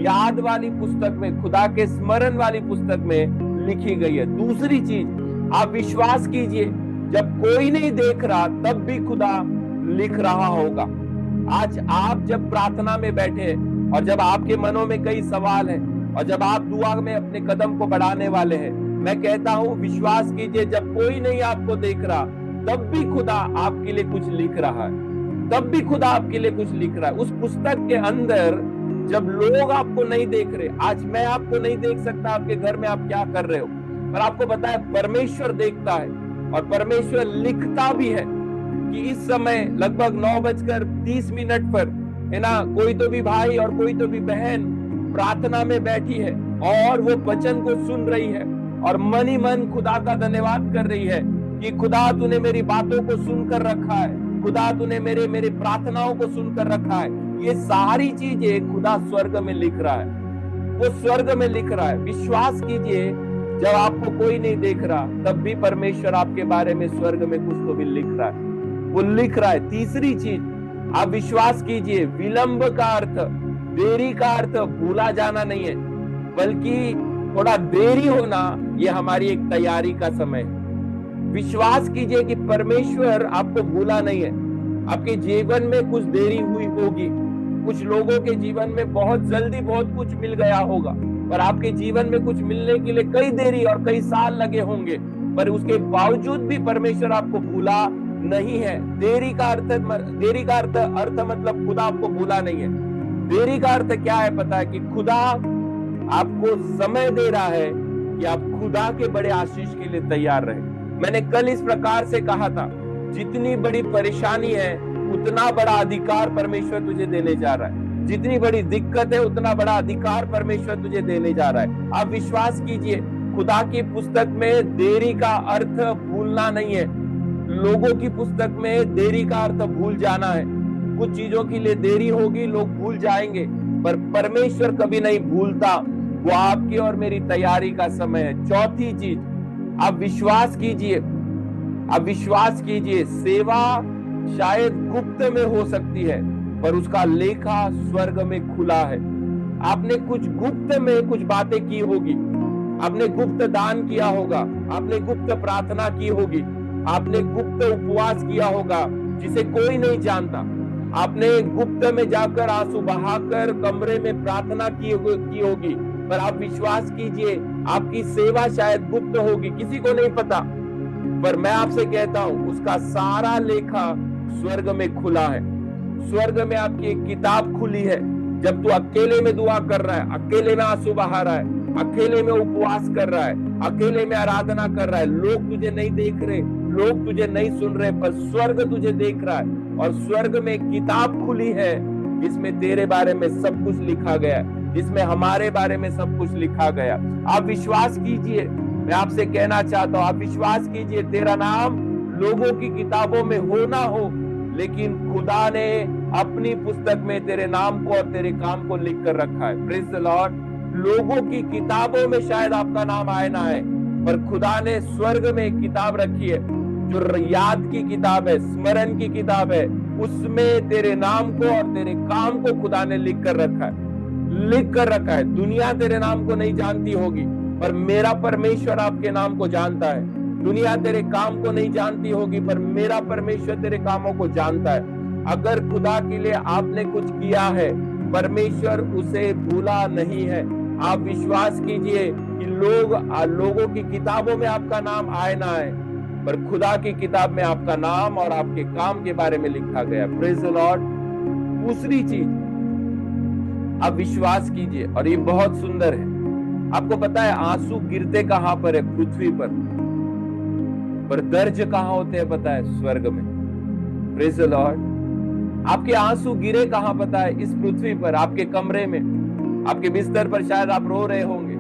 याद वाली पुस्तक में, खुदा के स्मरण वाली पुस्तक में लिखी गई है। दूसरी चीज, आप विश्वास कीजिए, जब कोई नहीं देख रहा तब भी खुदा लिख रहा होगा। आज आप जब प्रार्थना में बैठे और जब आपके मनों में कई सवाल हैं और जब आप दुआ में अपने कदम को बढ़ाने वाले हैं, मैं कहता हूं विश्वास कीजिए, जब कोई नहीं आपको देख रहा तब भी खुदा आपके लिए कुछ लिख रहा है, तब भी खुदा आपके लिए कुछ लिख रहा है। उस पुस्तक के अंदर जब लोग आपको नहीं देख रहे, आज मैं आपको नहीं देख सकता आपके घर में आप क्या कर रहे हो, पर आपको पता है परमेश्वर देखता है और परमेश्वर लिखता भी है कि इस समय लगभग 9:30 पर है ना, कोई तो भी भाई और कोई तो भी बहन प्रार्थना में बैठी है और वो वचन को सुन रही है और मन ही मन खुदा का धन्यवाद कर रही है कि खुदा तूने मेरी बातों को सुनकर रखा है, खुदा तूने मेरे प्रार्थनाओं को सुनकर रखा है। ये सारी चीजें खुदा स्वर्ग में लिख रहा है, वो स्वर्ग में लिख रहा है। विश्वास कीजिए, जब आपको कोई नहीं देख रहा तब भी परमेश्वर आपके बारे में स्वर्ग में कुछ तो भी लिख रहा है, वो लिख रहा है। तीसरी चीज, आप विश्वास कीजिए, विलंब का अर्थ, देरी का अर्थ भूला जाना नहीं है, बल्कि थोड़ा देरी होना ये हमारी एक तैयारी का समय है। विश्वास कीजिए कि परमेश्वर आपको भूला नहीं है। आपके जीवन में कुछ देरी हुई होगी, कुछ लोगों के जीवन में बहुत जल्दी बहुत कुछ मिल गया होगा, पर आपके जीवन में कुछ मिलने के लिए कई देरी और कई साल लगे होंगे, पर उसके बावजूद भी परमेश्वर आपको भूला नहीं है। देरी का अर्थ मतलब खुदा आपको भूला नहीं है। देरी का अर्थ क्या है पता है? कि खुदा आपको समय दे रहा है कि आप खुदा के बड़े आशीष के लिए तैयार रहे। मैंने कल इस प्रकार से कहा था, जितनी बड़ी परेशानी है उतना बड़ा अधिकार परमेश्वर तुझे देने जा रहा है। जितनी बड़ी दिक्कत है उतना बड़ा अधिकार परमेश्वर तुझे देने जा रहा है। आप विश्वास कीजिए, खुदा की पुस्तक में देरी का अर्थ भूलना नहीं है। लोगों की पुस्तक में देरी का अर्थ भूल जाना है। कुछ चीजों के लिए देरी होगी, लोग भूल जाएंगे, पर परमेश्वर कभी नहीं भूलता। वो आपकी और मेरी तैयारी का समय है। चौथी चीज, आप विश्वास कीजिए, सेवा शायद गुप्त में हो सकती है, पर उसका लेखा स्वर्ग में खुला है। आपने कुछ गुप्त में कुछ बातें की होगी, आपने गुप्त दान किया होगा, आपने गुप्त प्रार्थना की होगी, आपने गुप्त उपवास किया होगा जिसे कोई नहीं जानता, आपने गुप्त में जाकर आंसू बहाकर कमरे में प्रार्थना की होगी, पर आप विश्वास कीजिए आपकी सेवा शायद गुप्त होगी, किसी को नहीं पता, पर मैं आपसे कहता हूं उसका सारा लेखा स्वर्ग में खुला है। स्वर्ग में आपकी एक किताब खुली है। जब तू अकेले में दुआ कर रहा है, अकेले में आंसू बहा रहा है, अकेले में उपवास कर रहा है, अकेले में आराधना कर रहा है, लोग तुझे नहीं देख रहे, लोग तुझे नहीं सुन रहे, पर स्वर्ग तुझे देख रहा है। और स्वर्ग में एक किताब खुली है जिसमें तेरे बारे में सब कुछ लिखा गया है, जिसमें हमारे बारे में सब कुछ लिखा गया। आप विश्वास कीजिए, मैं आपसे कहना चाहता हूं, आप विश्वास कीजिए, तेरा नाम लोगों की किताबों में हो ना हो, लेकिन खुदा ने अपनी पुस्तक में तेरे नाम को और तेरे काम को लिख कर रखा है। Praise the Lord. लोगों की किताबों में शायद आपका नाम आए ना आए, पर खुदा ने स्वर्ग में एक किताब रखी है जो याद की किताब है, स्मरण की किताब है। उसमें तेरे नाम को और तेरे काम को खुदा ने लिख कर रखा है। दुनिया तेरे नाम को नहीं जानती होगी, पर मेरा परमेश्वर आपके नाम को जानता है। दुनिया तेरे काम को नहीं जानती होगी, पर मेरा परमेश्वर तेरे कामों को जानता है। अगर खुदा के लिए आपने कुछ किया है, परमेश्वर उसे भूला नहीं है। आप विश्वास कीजिए कि लोगों की किताबों में आपका नाम आए ना आए, पर खुदा की किताब में आपका नाम और आपके काम के बारे में लिखा गया। Praise the Lord. दूसरी चीज, आप विश्वास कीजिए, और ये बहुत सुंदर है। आपको पता है आंसू गिरते कहां पर है? पृथ्वी पर दर्ज कहां होते हैं पता है? स्वर्ग में। Praise the Lord. आपके आंसू गिरे कहां पता है? इस पृथ्वी पर, आपके कमरे में, आपके बिस्तर पर शायद आप रो रहे होंगे,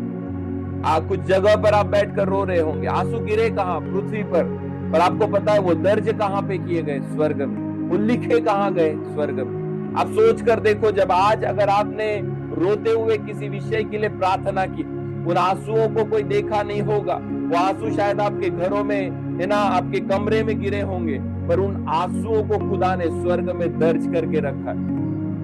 कुछ जगह पर आप बैठकर रो रहे होंगे। आंसू गिरे कहां? पृथ्वी पर आपको पता है वो दर्ज कहां पे किए गए? स्वर्ग में। वो लिखे कहां गए? स्वर्ग में। आप सोच कर देखो, जब आज अगर आपने रोते हुए किसी विषय के लिए प्रार्थना की, उन आंसुओं को कोई देखा नहीं होगा। वो आंसू शायद आपके घरों में है ना, आपके कमरे में गिरे होंगे, पर उन आंसुओं को खुदा ने स्वर्ग में दर्ज करके रखा है।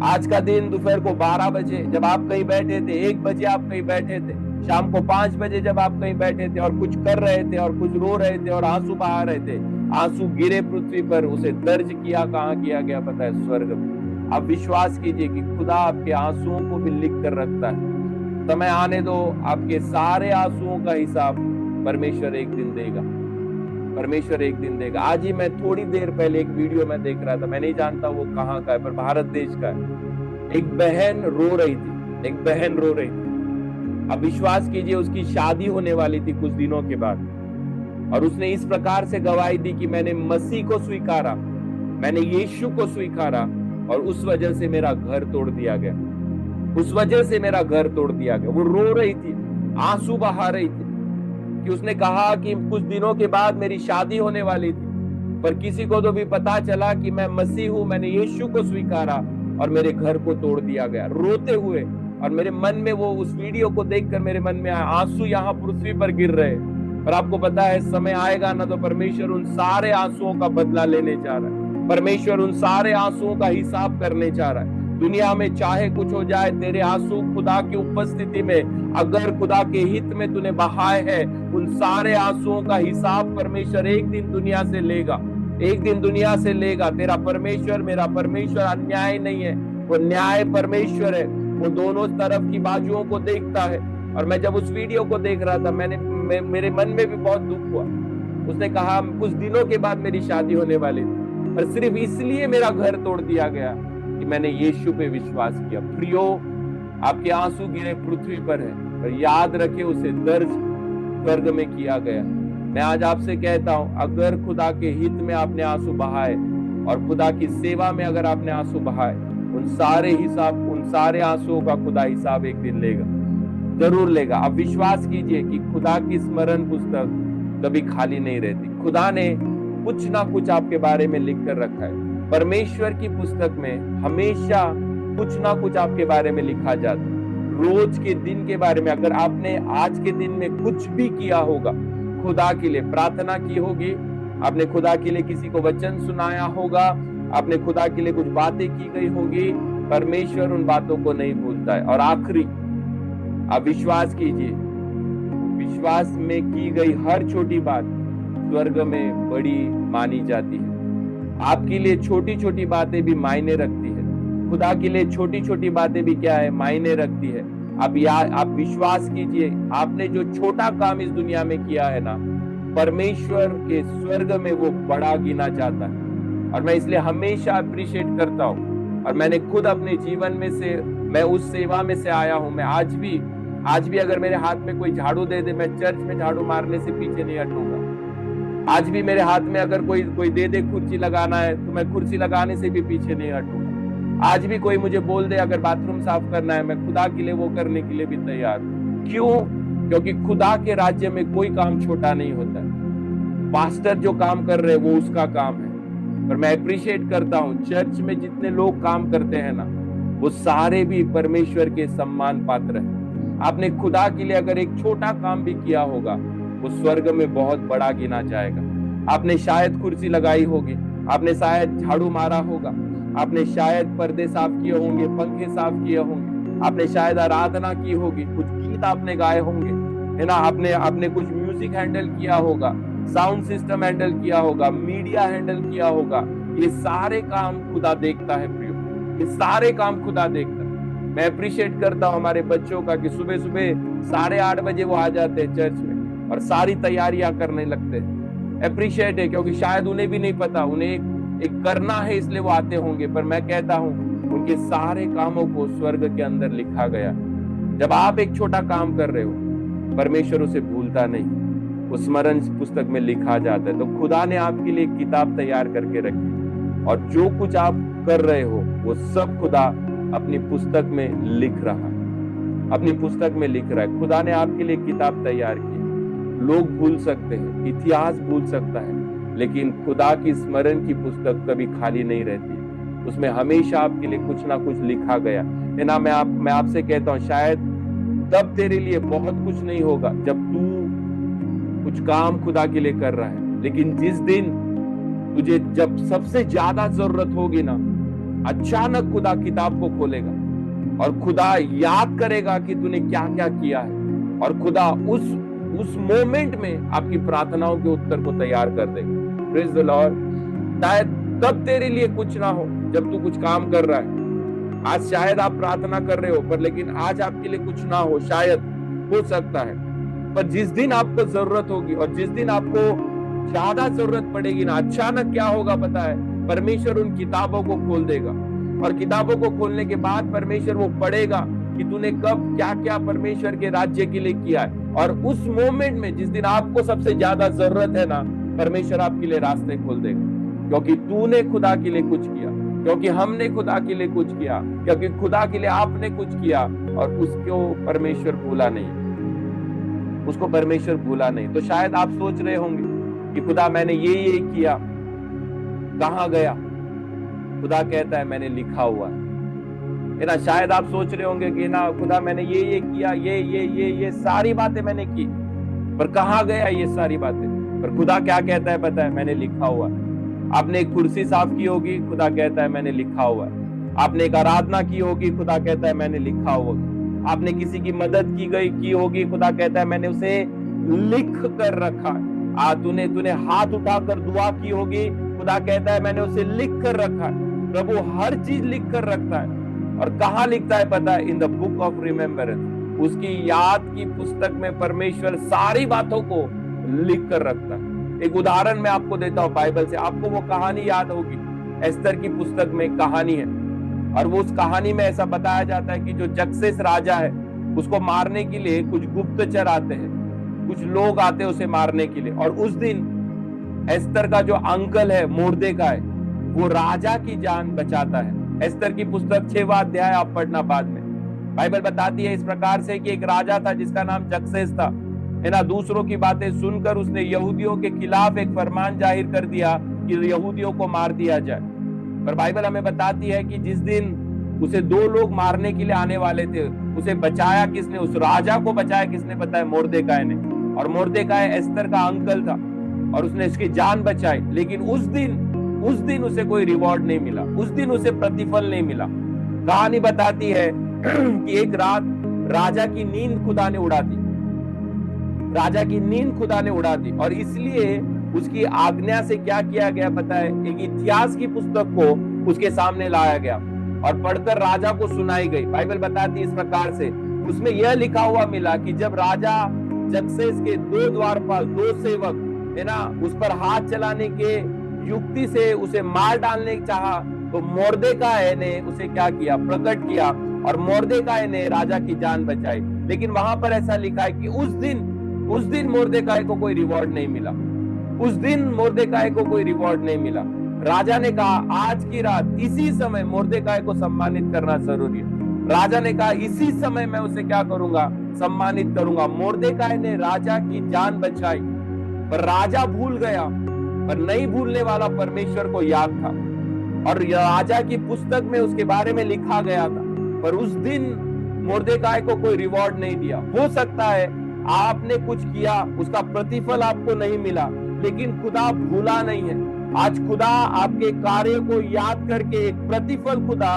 आज का दिन दोपहर को 12 बजे जब आप कहीं बैठे थे, 1 बजे आप कहीं बैठे थे, शाम को 5 बजे जब आप कहीं बैठे थे और कुछ कर रहे थे और कुछ रो रहे थे और आंसू बहा रहे थे, आंसू गिरे पृथ्वी पर, उसे दर्ज कहाँ किया गया पता है? स्वर्ग में। आप विश्वास कीजिए कि खुदा आपके आंसुओं को भी लिख कर रखता है। समय आने दो, आपके सारे आंसुओं का हिसाब परमेश्वर एक दिन देगा। परमेश्वर एक दिन देगा। आज ही मैं थोड़ी देर पहले एक वीडियो में देख रहा था, मैं नहीं जानता वो कहाँ का है, पर भारत देश का है। एक बहन रो रही थी। अब विश्वास कीजिए, उसकी शादी होने वाली थी कुछ दिनों के बाद, और उसने इस प्रकार से गवाही दी कि मैंने मसीह को स्वीकारा, मैंने यीशु को स्वीकारा, और उस वजह से मेरा घर तोड़ दिया गया। वो रो रही थी, आंसू बहा रही थी कि उसने कहा कि कुछ दिनों के बाद मेरी शादी होने वाली थी, पर किसी को तो भी पता चला कि मैं मसीह हूं, मैंने यीशु को स्वीकारा और मेरे घर को तोड़ दिया गया। रोते हुए, और मेरे मन में वो उस वीडियो को देखकर मेरे मन में आंसू यहाँ पृथ्वी पर गिर रहे। पर आपको पता है समय आएगा ना, तो परमेश्वर उन सारे आंसुओं का बदला लेने जा रहा है। परमेश्वर उन सारे आंसुओं का हिसाब करने जा रहा है। दुनिया में चाहे कुछ हो जाए, तेरे आंसू खुदा की उपस्थिति में अगर खुदा के हित में तूने बहाए हैं, उन सारे आंसुओं का हिसाब परमेश्वर एक दिन दुनिया से लेगा। तेरा परमेश्वर, मेरा परमेश्वर अन्याय नहीं है। वो न्याय परमेश्वर है, वो दोनों तरफ की बाजुओं को देखता है। और मैं जब उस वीडियो को देख रहा था, मेरे मन में भी बहुत दुख हुआ। उसने कहा कुछ दिनों के बाद मेरी शादी होने वाली थी, और सिर्फ इसलिए मेरा घर तोड़ दिया गया कि मैंने यीशु पे विश्वास किया। प्रियो, आपके आंसू गिरे पृथ्वी पर है, पर याद रखे उसे दर्ज स्वर्ग में किया गया। मैं आज आपसे कहता हूं, अगर खुदा के हित में आपने आंसू बहाए और खुदा की सेवा में अगर आपने आंसू बहाए, उन सारे आंसुओं का खुदा हिसाब एक दिन लेगा, जरूर लेगा। आप विश्वास कीजिए कि खुदा की स्मरण पुस्तक कभी खाली नहीं रहती। खुदा ने कुछ ना कुछ आपके बारे में लिख कर रखा है। परमेश्वर की पुस्तक में हमेशा कुछ ना कुछ आपके बारे में लिखा जाता है। रोज के दिन के बारे में, अगर आपने आज के दिन में कुछ भी किया होगा, खुदा के लिए प्रार्थना की होगी, आपने खुदा के लिए किसी को वचन सुनाया होगा, आपने खुदा के लिए कुछ बातें की गई होगी, परमेश्वर उन बातों को नहीं भूलता है। और आखिरी, आप विश्वास कीजिए, विश्वास में की गई हर छोटी बात स्वर्ग में बड़ी मानी जाती है। आपके लिए छोटी छोटी बातें भी मायने रखती है। खुदा के लिए छोटी छोटी बातें भी क्या है, मायने रखती है। आप विश्वास कीजिए, आपने जो छोटा काम इस दुनिया में किया है ना, परमेश्वर के स्वर्ग में वो बड़ा गिना जाता है। और मैं इसलिए हमेशा अप्रिशिएट करता हूँ। और मैंने खुद अपने जीवन में से, मैं उस सेवा में से आया हूँ। मैं आज भी अगर मेरे हाथ में कोई झाड़ू दे दे, मैं चर्च में झाड़ू मारने से पीछे नहीं हटूंगा। आज भी मेरे हाथ में अगर कोई दे दे कुर्सी लगाना है, तो मैं कुर्सी लगाने से भी पीछे नहीं हटूंगा। आज भी कोई मुझे बोल दे अगर बाथरूम साफ करना है, मैं खुदा के लिए वो करने के लिए भी तैयार हूं। क्यों? क्योंकि खुदा के राज्य में कोई काम छोटा नहीं होता है। पास्टर जो काम कर रहे हैं वो उसका काम है। और मैं अप्रिशिएट करता हूँ, चर्च में जितने लोग काम करते हैं ना, वो सारे भी परमेश्वर के सम्मान पात्र हैं। आपने खुदा के लिए अगर एक छोटा काम भी किया होगा, वो स्वर्ग में बहुत बड़ा गिना जाएगा। आपने शायद कुर्सी लगाई होगी, आपने शायद झाड़ू मारा होगा, आपने शायद पर्दे साफ किए होंगे, पंखे साफ किए होंगे, आपने शायद आराधना की होगी, कुछ गीत आपने गाए होंगे, है ना, आपने कुछ म्यूजिक हैंडल किया होगा, साउंड सिस्टम हैंडल किया होगा, मीडिया हैंडल किया होगा। ये सारे काम खुदा देखता है प्रियो, ये सारे काम खुदा देखता है। मैं अप्रिशिएट करता हूँ हमारे बच्चों का कि सुबह सुबह 8:30 बजे वो आ जाते हैं चर्च में और सारी तैयारियां करने लगते हैं। अप्रिशिएट है, क्योंकि शायद उन्हें भी नहीं पता, उन्हें एक करना है इसलिए वो आते होंगे। पर मैं कहता हूँ उनके सारे कामों को स्वर्ग के अंदर लिखा गया। जब आप एक छोटा काम कर रहे हो, परमेश्वर उसे भूलता नहीं, वो स्मरण पुस्तक में लिखा जाता है। तो खुदा ने आपके लिए एक किताब तैयार करके रखी, और जो कुछ आप कर रहे हो वो सब खुदा अपनी पुस्तक में लिख रहा है, अपनी पुस्तक में लिख रहा है। खुदा ने आपके लिए किताब तैयार की। लोग भूल सकते हैं, इतिहास भूल सकता है, लेकिन खुदा की स्मरण की पुस्तक कभी खाली नहीं रहती। उसमें हमेशा आपके लिए कुछ ना कुछ लिखा गया है ना। मैं आपसे कहता हूँ, शायद तब तेरे लिए बहुत कुछ नहीं होगा जब तू कुछ काम खुदा के लिए कर रहा है, लेकिन जिस दिन तुझे जब सबसे ज्यादा जरूरत होगी ना, अचानक खुदा किताब को खोलेगा और खुदा याद करेगा कि तूने क्या क्या किया है, और खुदा उस मोमेंट में आपकी प्रार्थनाओं के उत्तर को तैयार कर देगा। Praise the Lord. शायद तब तेरे लिए कुछ ना हो जब तू कुछ काम कर रहा है। आज शायद आप प्रार्थना कर रहे हो, पर लेकिन आज आपके लिए कुछ ना हो, शायद हो सकता है। पर जिस दिन आपको जरूरत होगी और जिस दिन आपको ज्यादा जरूरत पड़ेगी ना, अचानक क्या होगा पता है? परमेश्वर उन किताबों को खोल देगा, और किताबों को खोलने के बाद परमेश्वर वो पढ़ेगा कि तूने कब क्या क्या परमेश्वर के राज्य के लिए किया है। और उस मोमेंट में जिस दिन आपको सबसे ज्यादा जरूरत है ना, परमेश्वर आपके लिए रास्ते खोल देगा, क्योंकि तूने खुदा के लिए कुछ किया, क्योंकि हमने खुदा के लिए कुछ किया, क्योंकि खुदा के लिए आपने कुछ किया, और उसको परमेश्वर भूला नहीं, उसको परमेश्वर भूला नहीं। तो शायद आप सोच रहे होंगे कि खुदा मैंने ये किया, कहाँ गया? खुदा कहता है मैंने लिखा हुआ है ना। शायद आप सोच रहे होंगे कि ना खुदा मैंने ये किया, ये सारी बातें मैंने की, पर कहाँ गया ये सारी बातें? पर खुदा क्या कहता है पता है? मैंने लिखा हुआ है। आपने एक कुर्सी साफ की होगी, खुदा कहता है मैंने लिखा हुआ है। आपने एक आराधना की होगी, खुदा कहता है मैंने लिखा हुआ है। आपने किसी की मदद की होगी, खुदा कहता है मैंने उसे लिख कर रखा है। तूने हाथ उठाकर दुआ की होगी, खुदा कहता है मैंने उसे लिख कर रखा है। प्रभु हर चीज लिख कर रखता है। और कहाँ लिखता है पता है? In the book of remembrance. उसकी याद की पुस्तक में परमेश्वर सारी बातों को लिख कर रखता है। एक उदाहरण मैं आपको देता हूँ बाइबल से, आपको वो कहानी याद होगी। एस्तर की पुस्तक में कहानी है, और वो उस कहानी में ऐसा बताया जाता है कि जो जक्सेस राजा है उसको मारने के लिए कुछ गुप्तचर आते हैं, कुछ लोग आते हैं उसे मारने के लिए। और उस दिन एस्तर का जो अंकल है मोर्देकाई, वो राजा की जान बचाता है। एस्तर की पुस्तक 6वां अध्याय आप पढ़ना बाद में। बाइबल बताती है इस प्रकार से कि एक राजा था जिसका नाम जक्सेस था, है ना। दूसरों की बातें सुनकर उसने यहूदियों के खिलाफ एक फरमान जाहिर कर दिया कि यहूदियों को मार दिया जाए। पर बाइबल हमें बताती है कि जिस दिन उसे 2 लोग मारने के लिए आने वाले थे, उसे बचाया किसने? उस राजा को बचाया किसने? बताया मोर्देकाई ने। और मोर्देकाई एस्तर का अंकल था और उसने इसकी जान बचाई। लेकिन उस दिन उसे कोई रिवॉर्ड नहीं मिला, उस दिन उसे प्रतिफल नहीं मिला। कहानी बताती है कि एक रात राजा की नींद खुदा ने उड़ा दी, राजा की नींद खुदा ने उड़ा दी। और इसलिए उसकी आज्ञा से क्या किया गया पता है? एक इतिहास की पुस्तक को उसके सामने लाया गया और पढ़कर राजा को सुनाई गई। बाइबल बताती है इस प्रकार से, उसमें यह लिखा हुआ मिला कि जब राजा जक्सेस के 2 द्वारपाल, 2 सेवक, है ना, उस पर हाथ चलाने के युक्ति से उसे मार डालने चाहा, तो मोर्देकाई ने उसे क्या किया? प्रकट किया, और मोर्देकाई ने राजा की जान बचाई। लेकिन वहां पर ऐसा लिखा है कि उस दिन मोर्देकाई को कोई रिवॉर्ड नहीं मिला, उस दिन मोर्देकाई को कोई रिवॉर्ड नहीं मिला। राजा ने कहा आज की रात इसी समय मोर्देकाई को सम्मानित करना जरूरी है। राजा ने कहा इसी समय मैं उसे क्या करूंगा? सम्मानित करूंगा। मोर्देकाई ने राजा की जान बचाई, पर राजा भूल गया। पर नहीं भूलने वाला परमेश्वर को याद था, और राजा की पुस्तक में उसके बारे में लिखा गया था। पर उस दिन मोर्देकाई को कोई रिवॉर्ड नहीं दिया। हो सकता है आपने कुछ किया, उसका प्रतिफल आपको नहीं मिला, लेकिन खुदा भूला नहीं है। आज खुदा आपके कार्य को याद करके एक प्रतिफल खुदा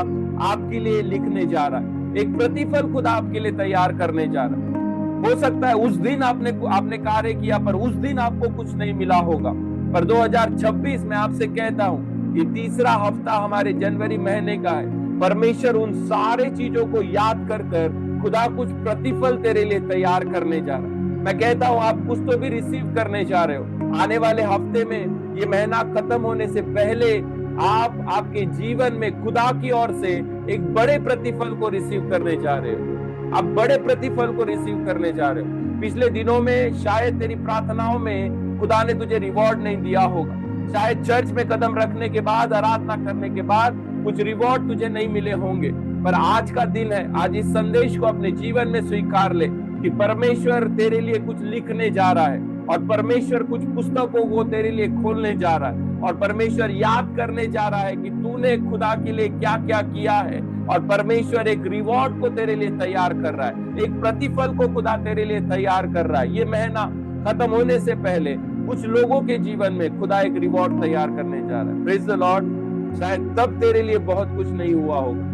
आपके लिए लिखने जा रहा है, एक प्रतिफल खुदा आपके लिए तैयार करने जा रहा है। हो सकता है उस दिन आपने कार्य किया, पर उस दिन आपको कुछ नहीं मिला होगा। पर 2026 में आपसे कहता हूं, ये तीसरा हफ्ता हमारे जनवरी महीने का है। परमेश्वर उन सारे चीजों को याद कर खुदा कुछ प्रतिफल तेरे लिए तैयार करने जा रहा है। मैं कहता हूं आप कुछ तो भी रिसीव करने जा रहे हो। आने वाले हफ्ते में, ये महीना खत्म होने से पहले, आप आपके जीवन में खुदा की ओर से एक बड़े प्रतिफल को रिसीव करने जा रहे हो। आप बड़े प्रतिफल को रिसीव करने जा रहे हो। पिछले दिनों में शायद तेरी प्रार्थनाओं में खुदा ने तुझे रिवॉर्ड नहीं दिया होगा। शायद चर्च में कदम रखने के बाद, आराधना करने के बाद कुछ रिवॉर्ड तुझे नहीं मिले होंगे। पर आज का दिन है, आज इस संदेश को अपने जीवन में स्वीकार ले कि परमेश्वर तेरे लिए कुछ लिखने जा रहा है, और परमेश्वर कुछ पुस्तकों को तेरे लिए खोलने जा रहा है, और परमेश्वर याद करने जा रहा है कि तूने खुदा के लिए क्या क्या किया है। और परमेश्वर एक रिवॉर्ड को तेरे लिए तैयार कर रहा है, एक प्रतिफल को खुदा तेरे लिए तैयार कर रहा है। ये महीना खत्म होने से पहले कुछ लोगों के जीवन में खुदा एक रिवॉर्ड तैयार करने जा रहा है। Praise the Lord. शायद तब तेरे लिए बहुत कुछ नहीं हुआ होगा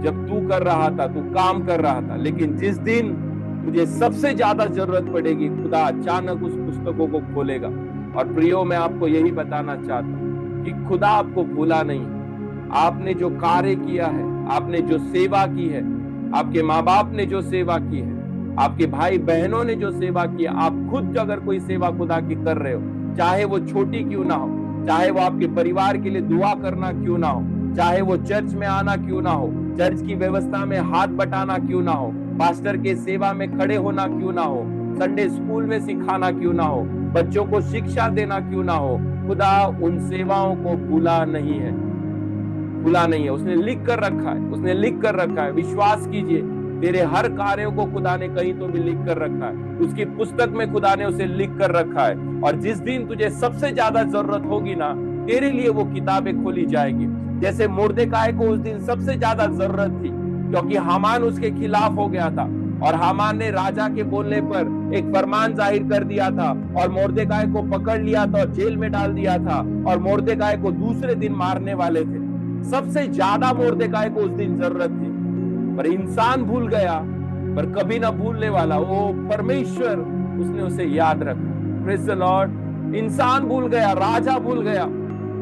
जब तू कर रहा था, तू काम कर रहा था, लेकिन जिस दिन तुझे सबसे ज्यादा जरूरत पड़ेगी, खुदा अचानक उस पुस्तकों को खोलेगा। और प्रियो, मैं आपको यही बताना चाहता हूँ कि खुदा आपको भूला नहीं। आपने जो कार्य किया है, आपने जो सेवा की है, आपके माँ बाप ने जो सेवा की है, आपके भाई बहनों ने जो सेवा की है, आप खुद अगर कोई सेवा खुदा की कर रहे हो, चाहे वो छोटी क्यों ना हो, चाहे वो आपके परिवार के लिए दुआ करना क्यों ना हो, चाहे वो चर्च में आना क्यों ना हो, चर्च की व्यवस्था में हाथ बटाना क्यों ना हो, पास्टर के सेवा में खड़े होना क्यों ना हो, संडे स्कूल में सिखाना क्यों ना हो, बच्चों को शिक्षा देना क्यों ना हो, खुदा उन सेवाओं को भूला नहीं है, भूला नहीं है। उसने लिख कर रखा है, उसने लिख कर रखा है। विश्वास कीजिए, तेरे हर कार्यों को खुदा ने कहीं तो भी लिख कर रखा है। उसकी पुस्तक में खुदा ने उसे लिख कर रखा है, और जिस दिन तुझे सबसे ज्यादा जरूरत होगी ना, तेरे लिए वो किताबें खोली जाएगी। जैसे मुर्देकाई को उस दिन सबसे ज्यादा जरूरत थी, क्योंकि हामान उसके खिलाफ हो गया था, और हामान ने राजा के बोलने पर एक फरमान जाहिर कर दिया था, और मुर्देकाई को पकड़ लिया था और जेल में डाल दिया था, और मुर्देकाई को दूसरे दिन मारने वाले थे। सबसे ज्यादा मुर्देकाई को उस दिन जरूरत थी, पर इंसान भूल गया, पर कभी ना भूलने वाला वो परमेश्वर, उसने उसे याद रखा। Praise the Lord. इंसान भूल गया, राजा भूल गया,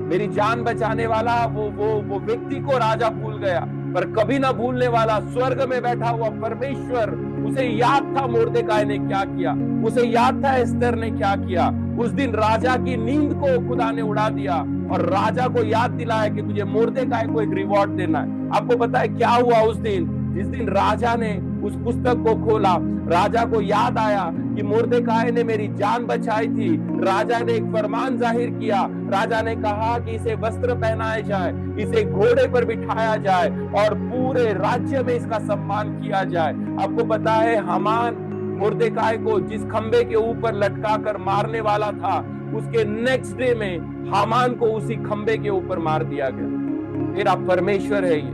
मेरी जान बचाने वाला वो व्यक्ति को राजा भूल गया, पर कभी ना भूलने वाला स्वर्ग में बैठा हुआ परमेश्वर, उसे याद था मुर्देकाई ने क्या किया, उसे याद था एस्तर ने क्या किया। उस दिन राजा की नींद को खुदा ने उड़ा दिया और राजा को याद दिलाया कि तुझे मुर्देकाई को एक रिवॉर्ड देना है। आपको पता है क्या हुआ उस दिन? जिस दिन राजा ने उस पुस्तक को खोला, राजा को याद आया कि मुर्देकाई ने मेरी जान बचाई थी। राजा ने एक फरमान जाहिर किया, राजा ने कहा कि इसे वस्त्र पहनाए जाए, इसे घोड़े पर बिठाया जाए और पूरे राज्य में इसका सम्मान किया जाए। आपको पता है हामान मुर्देकाई को जिस खंबे के ऊपर लटका कर मारने वाला था, उसके नेक्स्ट डे में हामान को उसी खंबे के ऊपर मार दिया गया। तेरा परमेश्वर है ये,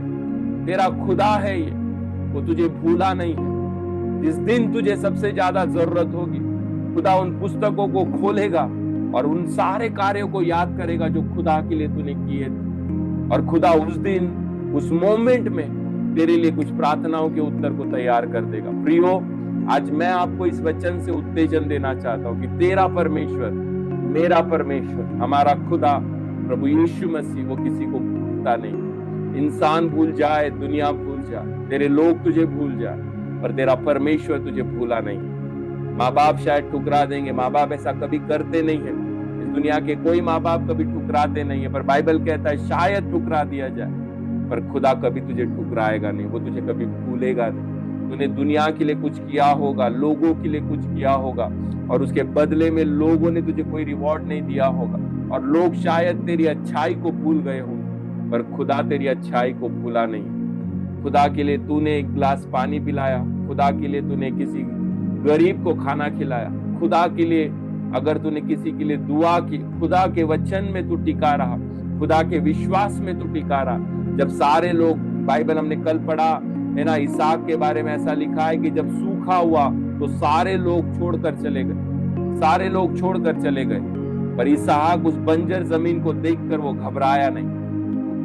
तेरा खुदा है ये, वो तुझे भूला नहीं है। जिस दिन तुझे सबसे ज्यादा जरूरत होगी, खुदा उन पुस्तकों को खोलेगा और उन सारे कार्यों को याद करेगा जो खुदा के लिए तूने किए थे। और खुदा उस दिन, उस मोमेंट में तेरे लिए कुछ प्रार्थनाओं के उत्तर को तैयार कर देगा। प्रियो, आज मैं आपको इस वचन से उत्तेजन देना चाहता हूं कि तेरा परमेश्वर, मेरा परमेश्वर, हमारा खुदा प्रभु यीशु मसीह, वो किसी को भूलता नहीं। इंसान भूल जाए, दुनिया भूल जाए, तेरे लोग तुझे भूल जाए, पर तेरा परमेश्वर तुझे भूला नहीं। माँ बाप शायद ठुकरा देंगे, माँ बाप ऐसा कभी करते नहीं है, इस दुनिया के कोई माँ बाप कभी ठुकराते नहीं है, पर बाइबल कहता है शायद ठुकरा दिया जाए, पर खुदा कभी तुझे ठुकराएगा नहीं, वो तुझे कभी भूलेगा नहीं। तूने दुनिया के लिए कुछ किया होगा, लोगों के लिए कुछ किया होगा, और उसके बदले में लोगों ने तुझे कोई रिवॉर्ड नहीं दिया होगा, और लोग शायद तेरी अच्छाई को भूल गए होंगे, पर खुदा तेरी अच्छाई को भूला नहीं। खुदा के लिए तूने एक गिलास पानी पिलाया, खुदा के लिए तूने किसी गरीब को खाना खिलाया, खुदा के लिए अगर तूने किसी के लिए दुआ की, खुदा के वचन में तू टिका रहा, खुदा के विश्वास में तू टिका रहा। जब सारे लोग, बाइबल हमने कल पढ़ा है ना, इसहाक के बारे में ऐसा लिखा है कि जब सूखा हुआ तो सारे लोग छोड़कर चले गए, सारे लोग छोड़कर चले गए, पर इसहाक उस बंजर जमीन को देखकर वो घबराया नहीं।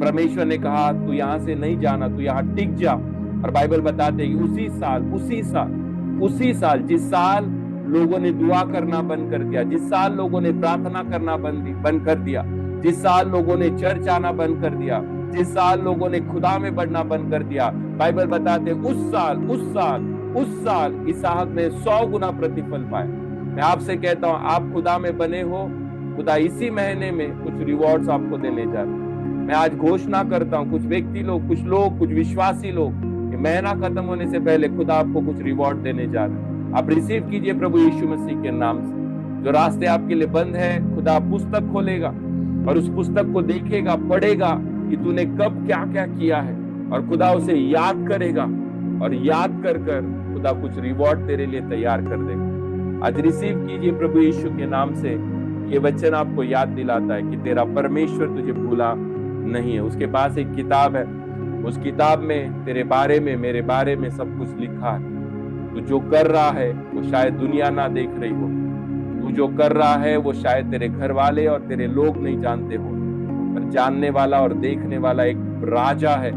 परमेश्वर ने कहा तू यहाँ से नहीं जाना, तू यहाँ टिक जा। और बाइबल बताते हैं कि उसी साल जिस साल लोगों ने दुआ करना बंद कर दिया, जिस साल लोगों ने प्रार्थना करना बंद कर दिया, जिस साल लोगों ने चर्च आना बंद कर दिया, जिस साल लोगों ने खुदा में बढ़ना बंद कर दिया, बाइबल बताते उस साल इसहाक ने 100 गुना प्रतिफल पाया। मैं आपसे कहता हूँ, आप खुदा में बने हो, खुदा इसी महीने में कुछ रिवॉर्ड्स आपको देने जा रहे हैं। मैं आज घोषणा करता हूँ, कुछ व्यक्ति लोग, कुछ विश्वासी लोग, कि महीना खत्म होने से पहले खुदा आपको कुछ रिवॉर्ड देने जा रहे हैं। आप रिसीव कीजिए प्रभु यीशु मसीह के नाम से। जो रास्ते आपके लिए बंद है, खुदा पुस्तक खोलेगा और उस पुस्तक को देखेगा, पढ़ेगा कि तूने कब क्या क्या किया है, और खुदा उसे याद करेगा, और याद कर खुदा कुछ रिवॉर्ड तेरे लिए तैयार कर देगा। आज रिसीव कीजिए प्रभु यीशु के नाम से। ये वचन आपको याद दिलाता है कि तेरा परमेश्वर तुझे भूला नहीं है। उसके पास एक किताब है, उस किताब में तेरे बारे में, मेरे बारे में सब कुछ लिखा है। तू जो कर रहा है वो शायद दुनिया ना देख रही हो, तू जो कर रहा है वो शायद तेरे घर वाले और तेरे लोग नहीं जानते हो, पर जानने वाला और देखने वाला एक राजा है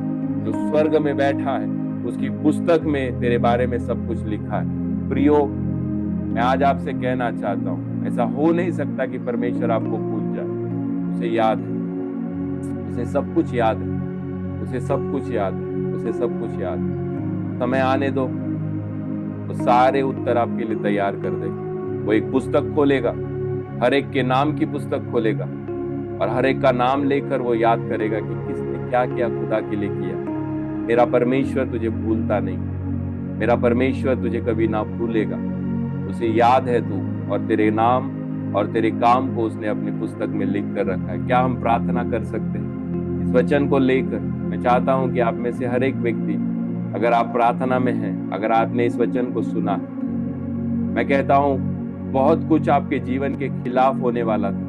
जो स्वर्ग में बैठा है। उसकी पुस्तक में तेरे बारे में सब कुछ लिखा है। प्रियो, मैं आज आपसे कहना चाहता हूँ, ऐसा हो नहीं सकता कि परमेश्वर आपको भूल जाए। उसे याद है, उसे सब कुछ याद है, उसे सब कुछ याद है, उसे सब कुछ याद है। समय आने दो, वो सारे उत्तर आपके लिए तैयार कर देगा। वो एक पुस्तक खोलेगा, हर एक के नाम की पुस्तक खोलेगा, और हर एक का नाम लेकर वो याद करेगा कि किसने क्या क्या खुदा के लिए किया। मेरा परमेश्वर तुझे भूलता नहीं, मेरा परमेश्वर तुझे कभी ना भूलेगा। उसे याद है तू, और तेरे नाम और तेरे काम को उसने अपनी पुस्तक में लिख कर रखा है। क्या हम प्रार्थना कर सकते हैं इस वचन को लेकर? मैं चाहता हूं कि आप में से हर एक व्यक्ति, अगर आप प्रार्थना में हैं, अगर आपने इस वचन को सुना, मैं कहता हूं बहुत कुछ आपके जीवन के खिलाफ होने वाला था,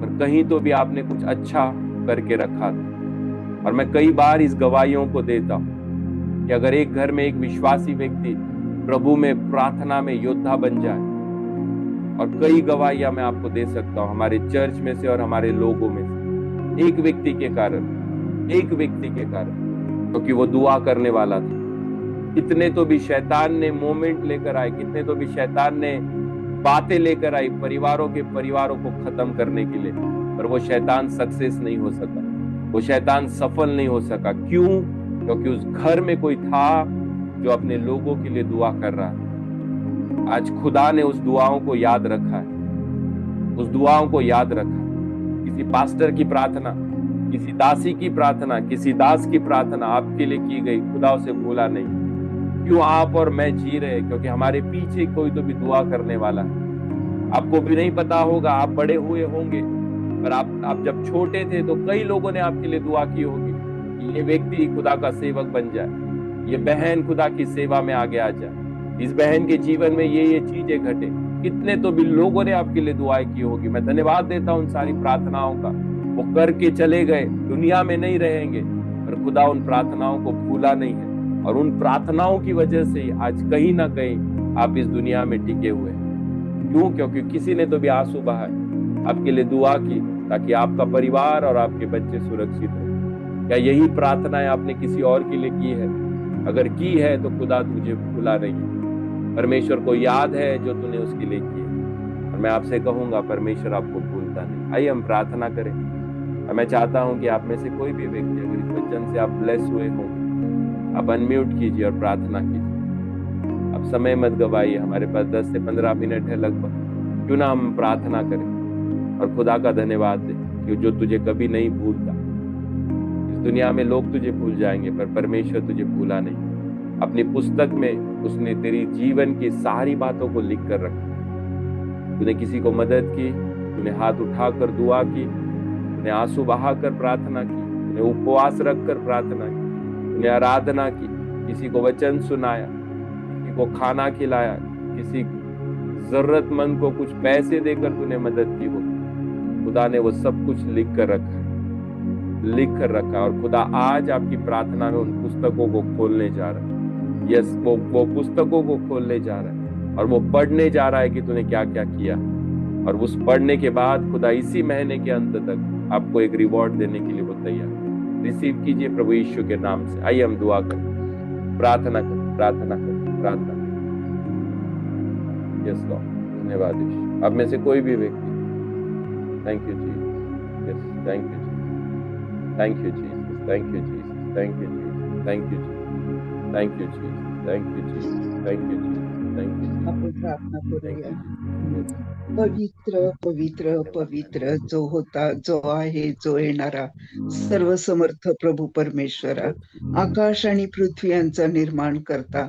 पर कहीं तो भी आपने कुछ अच्छा करके रखा था। और मैं कई बार इस गवाहियों को देता हूं कि अगर एक घर में एक विश्वासी व्यक्ति प्रभु में, प्रार्थना में योद्धा बन जाए, और कई गवाहियां मैं आपको दे सकता हूं हमारे चर्च में से और हमारे लोगों में से, एक व्यक्ति के कारण, क्योंकि वो दुआ करने वाला था। कितने तो भी शैतान ने मोमेंट लेकर आए, कितने तो भी शैतान ने बातें लेकर आई परिवारों को खत्म करने के लिए, पर वो शैतान सक्सेस नहीं हो सका, वो शैतान सफल नहीं हो सका। क्यों? क्योंकि उस घर में कोई था जो अपने लोगों के लिए दुआ कर रहा है। आज खुदा ने उस दुआओं को याद रखा है, उस दुआओं को याद रखा। किसी पास्टर की प्रार्थना, किसी दासी की प्रार्थना, किसी दास की प्रार्थना आपके लिए की गई, खुदा उसे भूला नहीं। क्यों आप और मैं जी रहे? क्योंकि हमारे पीछे कोई तो भी दुआ करने वाला है। आपको भी नहीं पता होगा, आप बड़े हुए होंगे, पर आप जब छोटे थे तो कई लोगों ने आपके लिए दुआ की होगी कि ये व्यक्ति खुदा का सेवक बन जाए, ये बहन खुदा की सेवा में आगे आ जाए, इस बहन के जीवन में ये चीजें घटे। कितने तो भी लोगों ने आपके लिए दुआएं की होगी। मैं धन्यवाद देता हूं उन सारी प्रार्थनाओं का। वो करके चले गए, दुनिया में नहीं रहेंगे, पर खुदा उन प्रार्थनाओं को भूला नहीं है। और उन प्रार्थनाओं की वजह से आज कहीं ना कहीं आप इस दुनिया में टिके हुए हैं। क्यों? क्योंकि किसी ने तो भी आंसू बहाए, आपके लिए दुआ की, ताकि आपका परिवार और आपके बच्चे सुरक्षित रहे। क्या यही प्रार्थनाएं आपने किसी और के लिए की है? अगर की है तो खुदा तुझे भूला नहीं। परमेश्वर को याद है जो तूने उसके लिए की है। और मैं आपसे कहूंगा, परमेश्वर आपको भूलता नहीं। आइए हम प्रार्थना करें। और मैं चाहता हूं कि आप में से कोई भी व्यक्ति अगर इस वचन से आप ब्लेस हुए हों, आप अनम्यूट कीजिए और प्रार्थना कीजिए। अब समय मत गवाइए, हमारे पास 10 से 15 मिनट है लगभग। क्यों ना हम प्रार्थना करें और खुदा का धन्यवाद दें कि जो तुझे कभी नहीं भूलता। इस दुनिया में लोग तुझे भूल जाएंगे, पर परमेश्वर तुझे भूला नहीं। अपनी पुस्तक में उसने तेरी जीवन की सारी बातों को लिख कर रखा। तूने किसी को मदद की, तूने हाथ उठाकर दुआ की, तूने आंसू बहाकर प्रार्थना की, तूने उपवास रखकर प्रार्थना की, तूने आराधना की, किसी को वचन सुनाया, किसी को खाना खिलाया, किसी जरूरतमंद को कुछ पैसे देकर तूने मदद की होगी। खुदा ने वो सब कुछ लिख कर रखा, लिख कर रखा। और खुदा आज आपकी प्रार्थना में उन पुस्तकों को खोलने जा रहा है। यस, वो पुस्तकों को खोलने जा रहा है और वो पढ़ने जा रहा है कि तूने क्या क्या किया। और उस पढ़ने के बाद खुदा इसी महीने के अंत तक आपको एक रिवॉर्ड देने के लिए वो तैयार। रिसीव कीजिए प्रभु यीशु के नाम से। आइए हम दुआ करें, प्रार्थना करें, प्रार्थना करें, प्रार्थना करें। यस लॉर्ड, धन्यवाद यीशु। अब में से कोई भी व्यक्ति, thank you Jesus, yes thank you Jesus, thank you Jesus, thank you Jesus, thank you Jesus, thank you Jesus, thank you Jesus, thank you Jesus, thank you Jesus, thank you Jesus. आपण प्रार्थना करूया। पवित्र पवित्र पवित्र जो होता, जो आहे, जो येणारा, सर्व समर्थ प्रभू परमेश्वरा, आकाश आणि पृथ्वी यांचा निर्माण करता,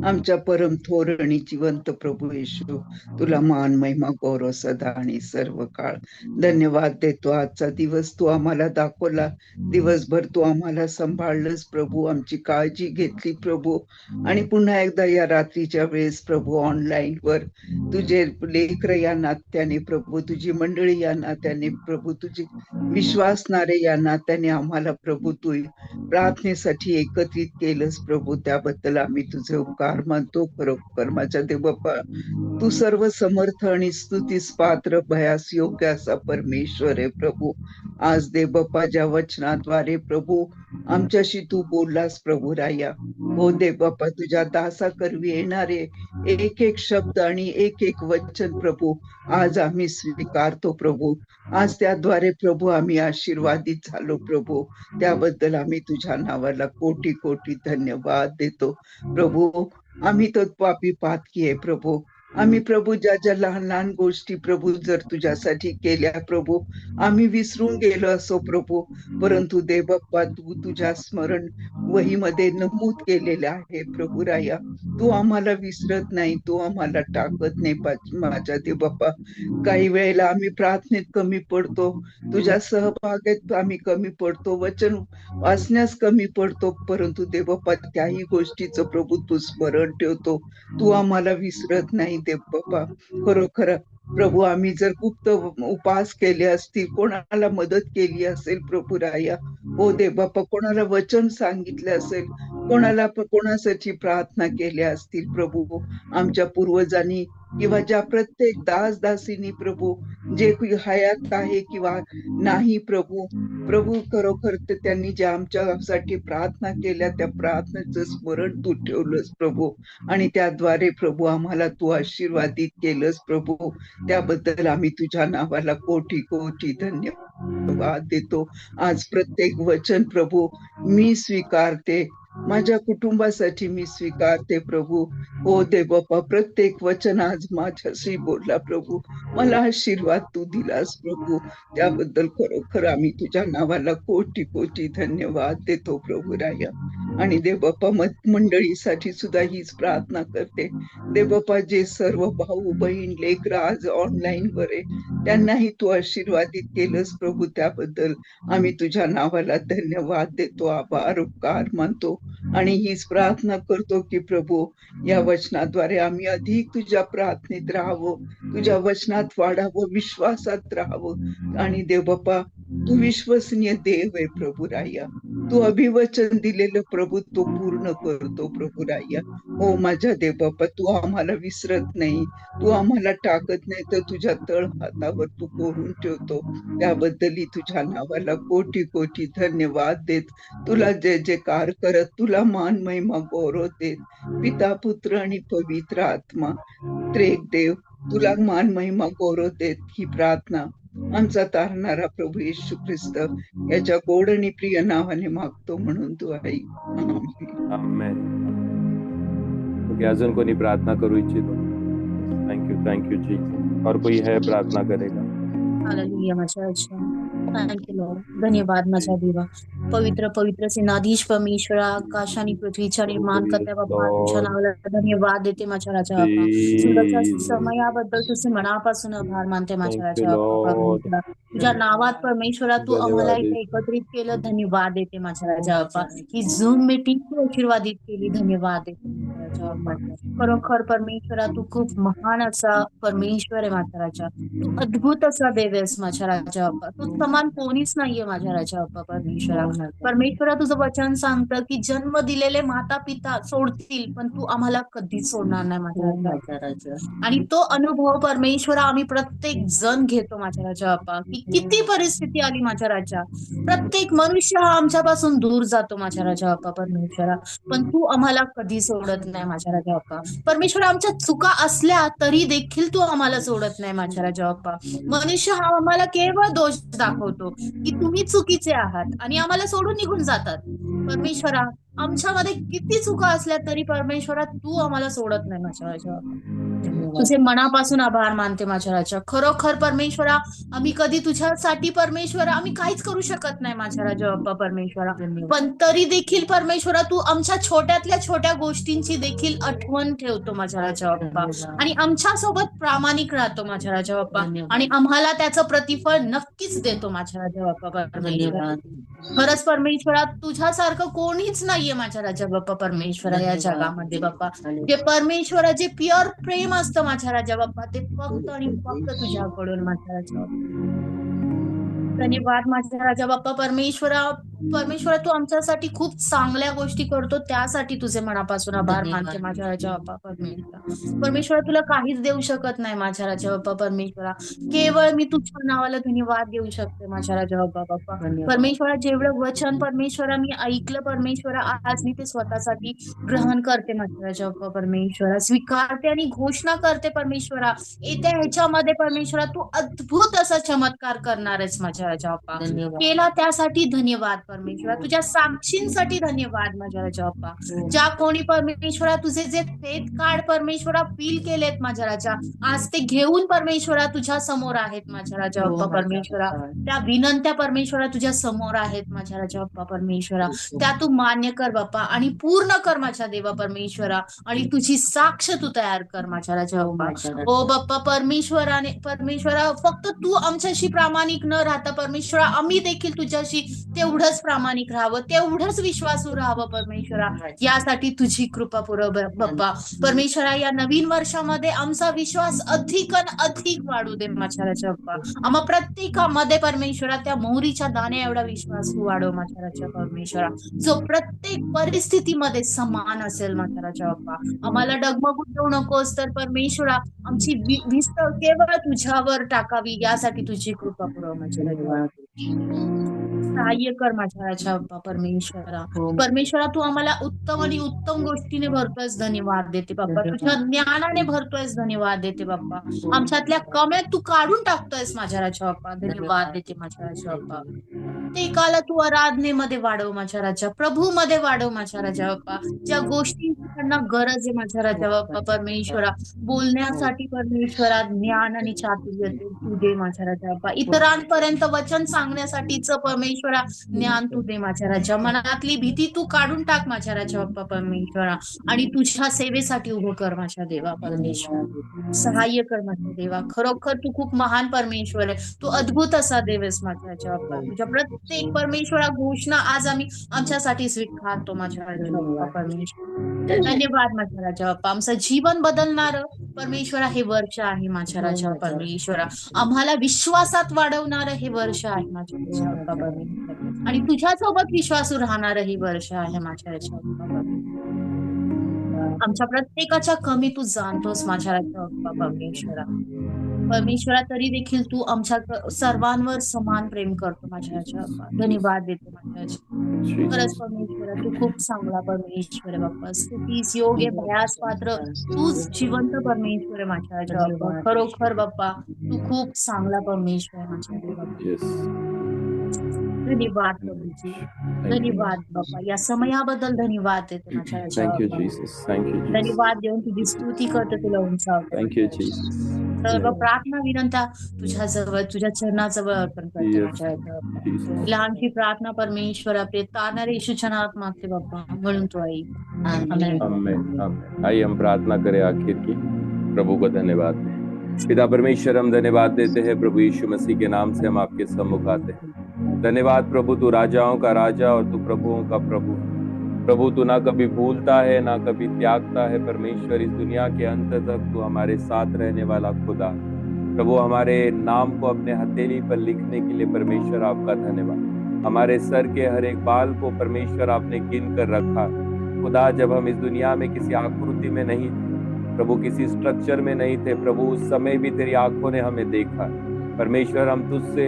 आमच्या परम थोर आणि जिवंत प्रभू येशू, तुला मान महिमा गौरव सदा आणि सर्व काळ धन्यवाद देतो। आजचा दिवस तू आम्हाला दाखवला, दिवसभर तू आम्हाला सांभाळलंस प्रभू, आमची काळजी घेतली प्रभू। आणि पुन्हा एकदा या रात्रीच्या वेळेस प्रभू ऑनलाईन वर तुझे लेकर या नात्याने प्रभू, तुझी मंडळी या नात्याने प्रभू, तुझे विश्वासणारे या नात्याने आम्हाला प्रभू तू प्रार्थनेसाठी एकत्रित केलंस प्रभू, त्याबद्दल आम्ही तुझे उपकार मानतो। खरोखर माझ्या देव बाप्पा, तू सर्व समर्थ आणि स्तुतीस पात्र, भयास योग्य असा परमेश्वर आहे प्रभू। आज देव बाप्पा, ज्या वचनाद्वारे प्रभू आमच्याशी तू बोललास प्रभू राया, हो देव बाप्पा, तुझ्या दासा करवी येणारे एक एक शब्द आणि एक एक वचन प्रभू आज आम्ही स्वीकारतो प्रभू। आज त्याद्वारे प्रभू आम्ही आशीर्वादित झालो प्रभू, त्याबद्दल आम्ही तुझ्या नावाला कोटी कोटी धन्यवाद देतो प्रभू। आम्ही तो पापी पातकी आहे प्रभू, आम्ही प्रभू ज्या ज्या लहान लहान गोष्टी प्रभू जर तुझ्यासाठी केल्या प्रभू, आम्ही विसरून गेलो असो प्रभू, परंतु देव बाप्पा तू तुझ्या स्मरण वहीमध्ये नमूद केलेलं आहे प्रभू राया। तू आम्हाला विसरत नाही, तू आम्हाला टाकत नाही माझ्या देव बाप्पा। काही वेळेला आम्ही प्रार्थनेत कमी पडतो, तुझ्या सहभागात आम्ही कमी पडतो, वचन वाचण्यास कमी पडतो, परंतु देव बाप्पा त्याही गोष्टीचं प्रभू तू स्मरण ठेवतो, तू आम्हाला विसरत नाही देव बाप्पा। खरोखर प्रभू, आम्ही जर गुप्त उपास केले असतील, कोणाला मदत केली असेल प्रभू राया, हो देव बाप्पा, कोणाला वचन सांगितले असेल, कोणासाठी प्रार्थना केल्या असतील प्रभू, आमच्या पूर्वजांनी किंवा ज्या प्रत्येक दास दासीनी प्रभू जे हयात आहे किंवा नाही प्रभू, प्रभू खरोखर त्यांनी ज्या आमच्यासाठी प्रार्थना केल्या, त्या प्रार्थनेचं स्मरण तू ठेवलंस प्रभू, आणि त्याद्वारे प्रभू आम्हाला तू आशीर्वादित केलंस प्रभू, त्याबद्दल आम्ही तुझ्या नावाला कोटी कोटी धन्यवाद देतो। आज प्रत्येक वचन प्रभू मी स्वीकारते, माझ्या कुटुंबासाठी मी स्वीकारते प्रभू. हो देव बाप्पा, प्रत्येक वचन आज माझ्याशी बोलला प्रभू. मला आशीर्वाद तू दिलास प्रभू. त्याबद्दल खरोखर आम्ही तुझ्या नावाला कोटी कोटी धन्यवाद देतो प्रभू राया. आणि देव बाप्पा, मंडळीसाठी सुद्धा हीच प्रार्थना करते. देव बाप्पा, जे सर्व भाऊ बहीण लेकर आज ऑनलाईन वर आहे, त्यांनाही तू आशीर्वादित केलंस प्रभू. त्याबद्दल आम्ही तुझ्या नावाला धन्यवाद देतो, आभार उपकार मानतो. आणि हीच प्रार्थना करतो की प्रभू, या वचनाद्वारे आम्ही अधिक तुझ्या प्रार्थनेत राहावं, तुझ्या वचनात वाढावं, विश्वासात राहावं. आणि देव बाप्पा, तू विश्वसनीय देव आहे प्रभू राया. तू अभिवचन दिलेलं प्रभू तो पूर्ण करतो प्रभू राया. हो माझ्या देव बाप्पा, तू आम्हाला विसरत नाही, तू आम्हाला टाकत नाही, तर तुझ्या तळ हातावर तू कोरून ठेवतो. त्याबद्दलही तुझ्या नावाला कोटी कोटी धन्यवाद देत, तुला जय जयकार करत, तुला मान महिमा गौरव देत, पिता पुत्र आणि पवित्र आत्मा त्रेक देव, तुला मान महिमा गौरव देत ही प्रार्थना आमचा तारणारा प्रभू येशू ख्रिस्त याच्या गोड आणि प्रिय नावाने मागतो म्हणून तू आहे. आमेन. अजून कोणी प्रार्थना करू इच्छितो? थँक्यू जी. और कोई है प्रार्थना करेगा? हालेलुया माझ्या अच्छा. Thank you Lord. धन्यवाद माझा देवा. पवित्र पवित्र सेनाधीश परमेश्वरा, आकाश आणि पृथ्वीच्या निर्माण करत्या बाबा, तुझ्या नावाला धन्यवाद देते माझ्या राजा बाप्पा. सुंदरच्या समयाबद्दल तुझे मनापासून आभार मानते माझ्या राजा बाप्पा परमेश्वरा. तुझ्या नावात परमेश्वरा तू आम्हाला इथे एकत्रित केलं, धन्यवाद देते माझ्या राजा बाप्पा. ही झूम मीटिंग तू आशीर्वादित केली, धन्यवाद देते माझ्या राजा बाप्पा. खरोखर परमेश्वरा तू खूप महान असा परमेश्वर आहे माझ्या राजा. तू अद्भुत असा देव आहेस माझ्या राजा बाप्पा. तू समान कोणीच नाहीये माझ्या राजा बाप्पा परमेश्वरा. परमेश्वरा तुझं वचन सांगतं की जन्म दिलेले माता पिता सोडतील, पण तू आम्हाला कधीच सोडणार नाही माझ्या राजा. आणि तो अनुभव परमेश्वरा आम्ही प्रत्येक जण घेतो माझ्या राजा बाप्पा. की किती परिस्थिती आली माझ्या राजा, प्रत्येक मनुष्य हा आमच्यापासून दूर जातो माझ्या राजा बाप्पा परमेश्वरा, पण तू आम्हाला कधी सोडत नाही माझ्या राजा बाप्पा परमेश्वरा. आमच्या चुका असल्या तरी देखील तू आम्हाला सोडत नाही माझ्या राजा बाप्पा. मनुष्य हा आम्हाला केवळ दोष दाखवतो की तुम्ही चुकीचे आहात आणि आम्हाला सोडून निघून जातात. परमेश्वरा आमच्यामध्ये किती चुका असल्या तरी परमेश्वरा तू आम्हाला सोडत नाही माझ्या राजा. तुझे मनापासून आभार मानते माझ्या राजा. खरोखर परमेश्वरा आम्ही कधी तुझ्यासाठी परमेश्वरा आम्ही काहीच करू शकत नाही माझ्या राजा बाप्पा परमेश्वरा, पण तरी देखील परमेश्वरा तू आमच्या छोट्यातल्या छोट्या गोष्टींची देखील आठवण ठेवतो माझ्या राजा बाप्पा आणि आमच्या सोबत प्रामाणिक राहतो माझ्या राजा बाप्पा आणि आम्हाला त्याचं प्रतिफळ नक्कीच देतो माझ्या राजा बाप्पा परमेश्वरा. खरंच परमेश्वरा तुझ्यासारखं कोणीच नाहीये माझ्या राजा बाप्पा परमेश्वरा या जगामध्ये बाप्पा. जे परमेश्वरा जे प्युअर प्रेम असतं माझ्या राजा बाप्पा ते फक्त आणि फक्त तुझ्याकडून माझ्या राजा बाप्पा. धन्यवाद माझ्या राजा बाप्पा परमेश्वरा. परमेश्वरा तू आमच्यासाठी खूप चांगल्या गोष्टी करतो, त्यासाठी तुझे मनापासून आभार मानते माझ्या राजा बाप्पा परमेश्वरा. परमेश्वरा तुला काहीच देऊ शकत नाही माझ्या राजा बाप्पा परमेश्वरा. केवळ मी तुझ्या नावाला धन्यवाद देऊ शकते माझ्या राजा बाप्पा परमेश्वरा. जेवढं वचन परमेश्वरा मी ऐकलं परमेश्वरा, आज मी ते स्वतःसाठी ग्रहण करते माझ्या राजा बाप्पा परमेश्वरा. स्वीकारते आणि घोषणा करते परमेश्वरा. येत्या ह्याच्यामध्ये परमेश्वरा तू अद्भुत असा चमत्कार करणार आहेस माझ्या राजा बाप्पा. केला त्यासाठी धन्यवाद परमेश्वरा. तुझ्या साक्षींसाठी धन्यवाद माझ्या राजा बाप्पा. ज्या कोणी परमेश्वरा तुझे जे फेथ कार्ड परमेश्वरा फील केलेत माझ्या राजा, आज ते घेऊन परमेश्वरा तुझ्या समोर आहेत माझ्या राजा बाप्पा परमेश्वरा. त्या विनंत्या परमेश्वरा तुझ्या समोर आहेत माझ्या राजा बाप्पा परमेश्वरा. त्या तू मान्य कर बाप्पा आणि पूर्ण कर माझ्या देवा परमेश्वरा. आणि तुझी साक्ष तू तयार कर माझ्या राजा बाप्पा. ओ बाप्पा परमेश्वरा फक्त तू आमच्याशी प्रामाणिक न राहता परमेश्वरा आम्ही देखील तुझ्याशी तेवढंच प्रामाणिक राहावं, तेवढंच विश्वासू राहावं परमेश्वरा. यासाठी तुझी कृपा पुरव बाप्पा परमेश्वरा. या नवीन वर्षामध्ये आमचा विश्वास अधिक वाढू दे माझ्या राजा बाप्पा. आम्हा प्रत्येकामध्ये परमेश्वरा त्या मोहरीच्या दाण्या एवढा विश्वास वाढव माझ्या राजा परमेश्वरा, जो प्रत्येक परिस्थितीमध्ये समान असेल माझ्या राजा बाप्पा. आम्हाला डगमगू देऊ नकोस तर परमेश्वरा आमची विस्त केवळ तुझ्यावर टाकावी, यासाठी तुझी कृपा पुरव माझ्या राजा. सहाय्य कर माझ्या राजा परमेश्वरा. परमेश्वरा, तू आम्हाला उत्तम आणि उत्तम गोष्टीने भरतोयस, धन्यवाद देते बाप्पा. तुझ्या ज्ञानाने भरतोयस, धन्यवाद देते बाप्पा. आमच्यातल्या कम्या तू काढून टाकतोयस माझ्या राजा बाप्पा, धन्यवाद देते माझ्या राजा बाप्पा. प्रत्येकाला तू आराधनेमध्ये वाढव माझ्या राजा, प्रभूमध्ये वाढव माझ्या राजा बाप्पा. ज्या गोष्टींची त्यांना गरज आहे माझ्या राजा बाप्पा परमेश्वरा, बोलण्यासाठी परमेश्वरा ज्ञान आणि चातुर्य तू दे माझ्या राजा बाप्पा. इतरांपर्यंत वचन सांगण्यासाठीच परमेश्वरा ज्ञान तू दे माझ्या राजा. मनातली भीती तू काढून टाक माझ्या राजा बाप्पा परमेश्वरा, आणि तुझ्या सेवेसाठी उभं कर माझ्या देवा परमेश्वरा. सहाय्य कर माझ्या देवा. खरोखर तू खूप महान परमेश्वर आहे, तू अद्भुत असा देव आहेस माझ्या राजा बाप्पा. तुझ्या प्रत्येक परमेश्वरा घोषणा आज आम्ही आमच्यासाठी स्वीकारतो माझ्या राजा बाप्पा परमेश्वर. धन्यवाद माझ्या राजा बाप्पा. आमचं जीवन बदलणार परमेश्वरा हे वर्ष आहे माझ्या राजा परमेश्वरा. आम्हाला विश्वासात वाढवणार हे वर्ष आहे माझ्या राजा बाप्पा परमेश्वर, आणि तुझ्यासोबत विश्वासू राहणार हे वर्ष आहे माझ्या राजा बाप्पा परमेश्वर. आमच्या प्रत्येकाच्या कमी तू जाणतोस माझ्या राजा बाप्पा परमेश्वरा. परमेश्वरा, तरी देखील तू आमच्या सर्वांवर समान प्रेम करतो माझ्या राजा बाप्पा. धन्यवाद देतो माझ्या राजा. खरंच परमेश्वरा, तू खूप चांगला परमेश्वर आहे बाप्पा. स्तुतीस योग्य भयास पात्र तूच जिवंत परमेश्वर आहे माझ्या राजा बाप्पा. खरोखर बाप्पा तू खूप चांगला परमेश्वर आहे माझ्या बाप्पा. धन्यवाद प्रभूजी, धन्यवाद बाप्पा. या समयाबद्दल धन्यवाद देते माझ्या राजा बाप्पा. धन्यवाद देऊन तुझी स्तुती करते, तुला उंचावते. सर्व प्रार्थना विनंत्या तुझ्या जवळ, तुझ्या चरणाजवळ अर्पण करते माझ्या राजा. लहानशी प्रार्थना परमेश्वर आपले तारणारे यीशुच्या नावात मागते बाप्पा, म्हणून तो आई. आइए हम प्रार्थना करें आखिर की। प्रभु को धन्यवाद दें। पिता परमेश्वर, हम धन्यवाद देते हैं प्रभु यीशु मसीह के नाम से हम आपके सम्मुख आते हैं। धन्यवाद प्रभु, तू राजाओं का राजा और तू प्रभुओं का प्रभु। प्रभु, तू ना कभी भूलता है ना कभी त्यागता है। परमेश्वर, इस दुनिया के अंत तक तू हमारे साथ रहने वाला खुदा। प्रभु, हमारे नाम को अपने हथेली पर लिखने के लिए परमेश्वर आपका धन्यवाद। हमारे सर के हर एक बाल को परमेश्वर आपने गिन कर रखा खुदा। जब हम इस दुनिया में किसी आकृति में नहीं थे प्रभु, किसी स्ट्रक्चर में नहीं थे प्रभु, उस समय भी तेरी आंखों ने हमें देखा। परमेश्वर, हम तुझसे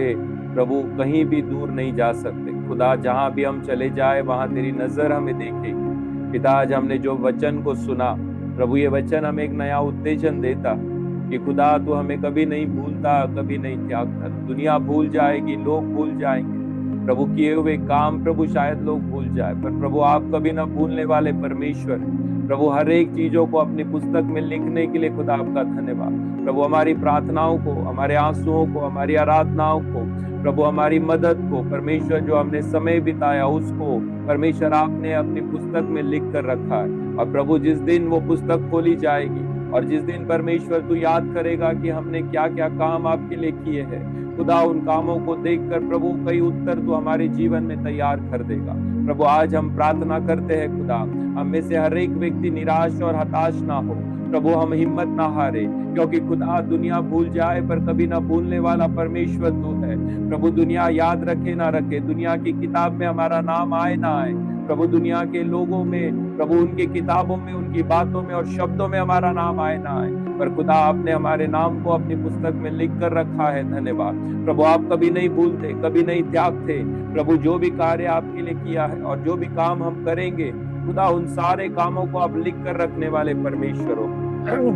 प्रभु कहीं भी दूर नहीं जा सकते खुदा। जहां भी हम चले जाए वहां तेरी नजर हमें देखेगी। पिता, आज हमने जो वचन को सुना प्रभु, ये वचन हमें एक नया उत्तेजन देता कि खुदा तू हमें कभी नहीं भूलता, कभी नहीं त्यागता। दुनिया भूल जाएगी, लोग भूल जाएंगे प्रभु, किए हुए काम प्रभु शायद लोग भूल जाए, पर प्रभु आप कभी ना भूलने वाले परमेश्वर। प्रभु, हर एक चीजों को अपनी पुस्तक में लिखने के लिए खुदा आपका धन्यवाद। प्रभु, हमारी प्रार्थनाओं को, हमारे आंसुओं को, हमारी आराधनाओं को प्रभु, हमारी मदद को परमेश्वर, जो हमने समय बिताया उसको परमेश्वर आपने अपनी पुस्तक में लिख कर रखा है। और प्रभु, जिस दिन वो पुस्तक खोली जाएगी और जिस दिन परमेश्वर तू याद करेगा कि हमने क्या क्या काम आपके लिए किए हैं खुदा, उन कामों को देखकर प्रभु कई उत्तर तू हमारे जीवन में तैयार कर देगा। प्रभु, आज हम प्रार्थना करते हैं खुदा, हम में से हर एक व्यक्ति निराश और हताश ना हो प्रभु, हम हिम्मत ना हारे, क्योंकि खुदा दुनिया भूल जाए पर कभी ना भूलने वाला परमेश्वर तू है। प्रभु, दुनिया याद रखे ना रखे, दुनिया की किताब में हमारा नाम आए ना आए प्रभु, दुनिया के लोगों में प्रभु, उनकी किताबों में, उनकी बातों में और शब्दों में हमारा नाम आए ना आए, पर खुदा आपने हमारे नाम को अपनी पुस्तक में लिख कर रखा है। धन्यवाद प्रभु, आप कभी नहीं भूलते, कभी नहीं त्यागते प्रभु। जो भी कार्य आपके लिए किया है और जो भी काम हम करेंगे खुदा, उन सारे कामों को आप लिख कर रखने वाले परमेश्वर हो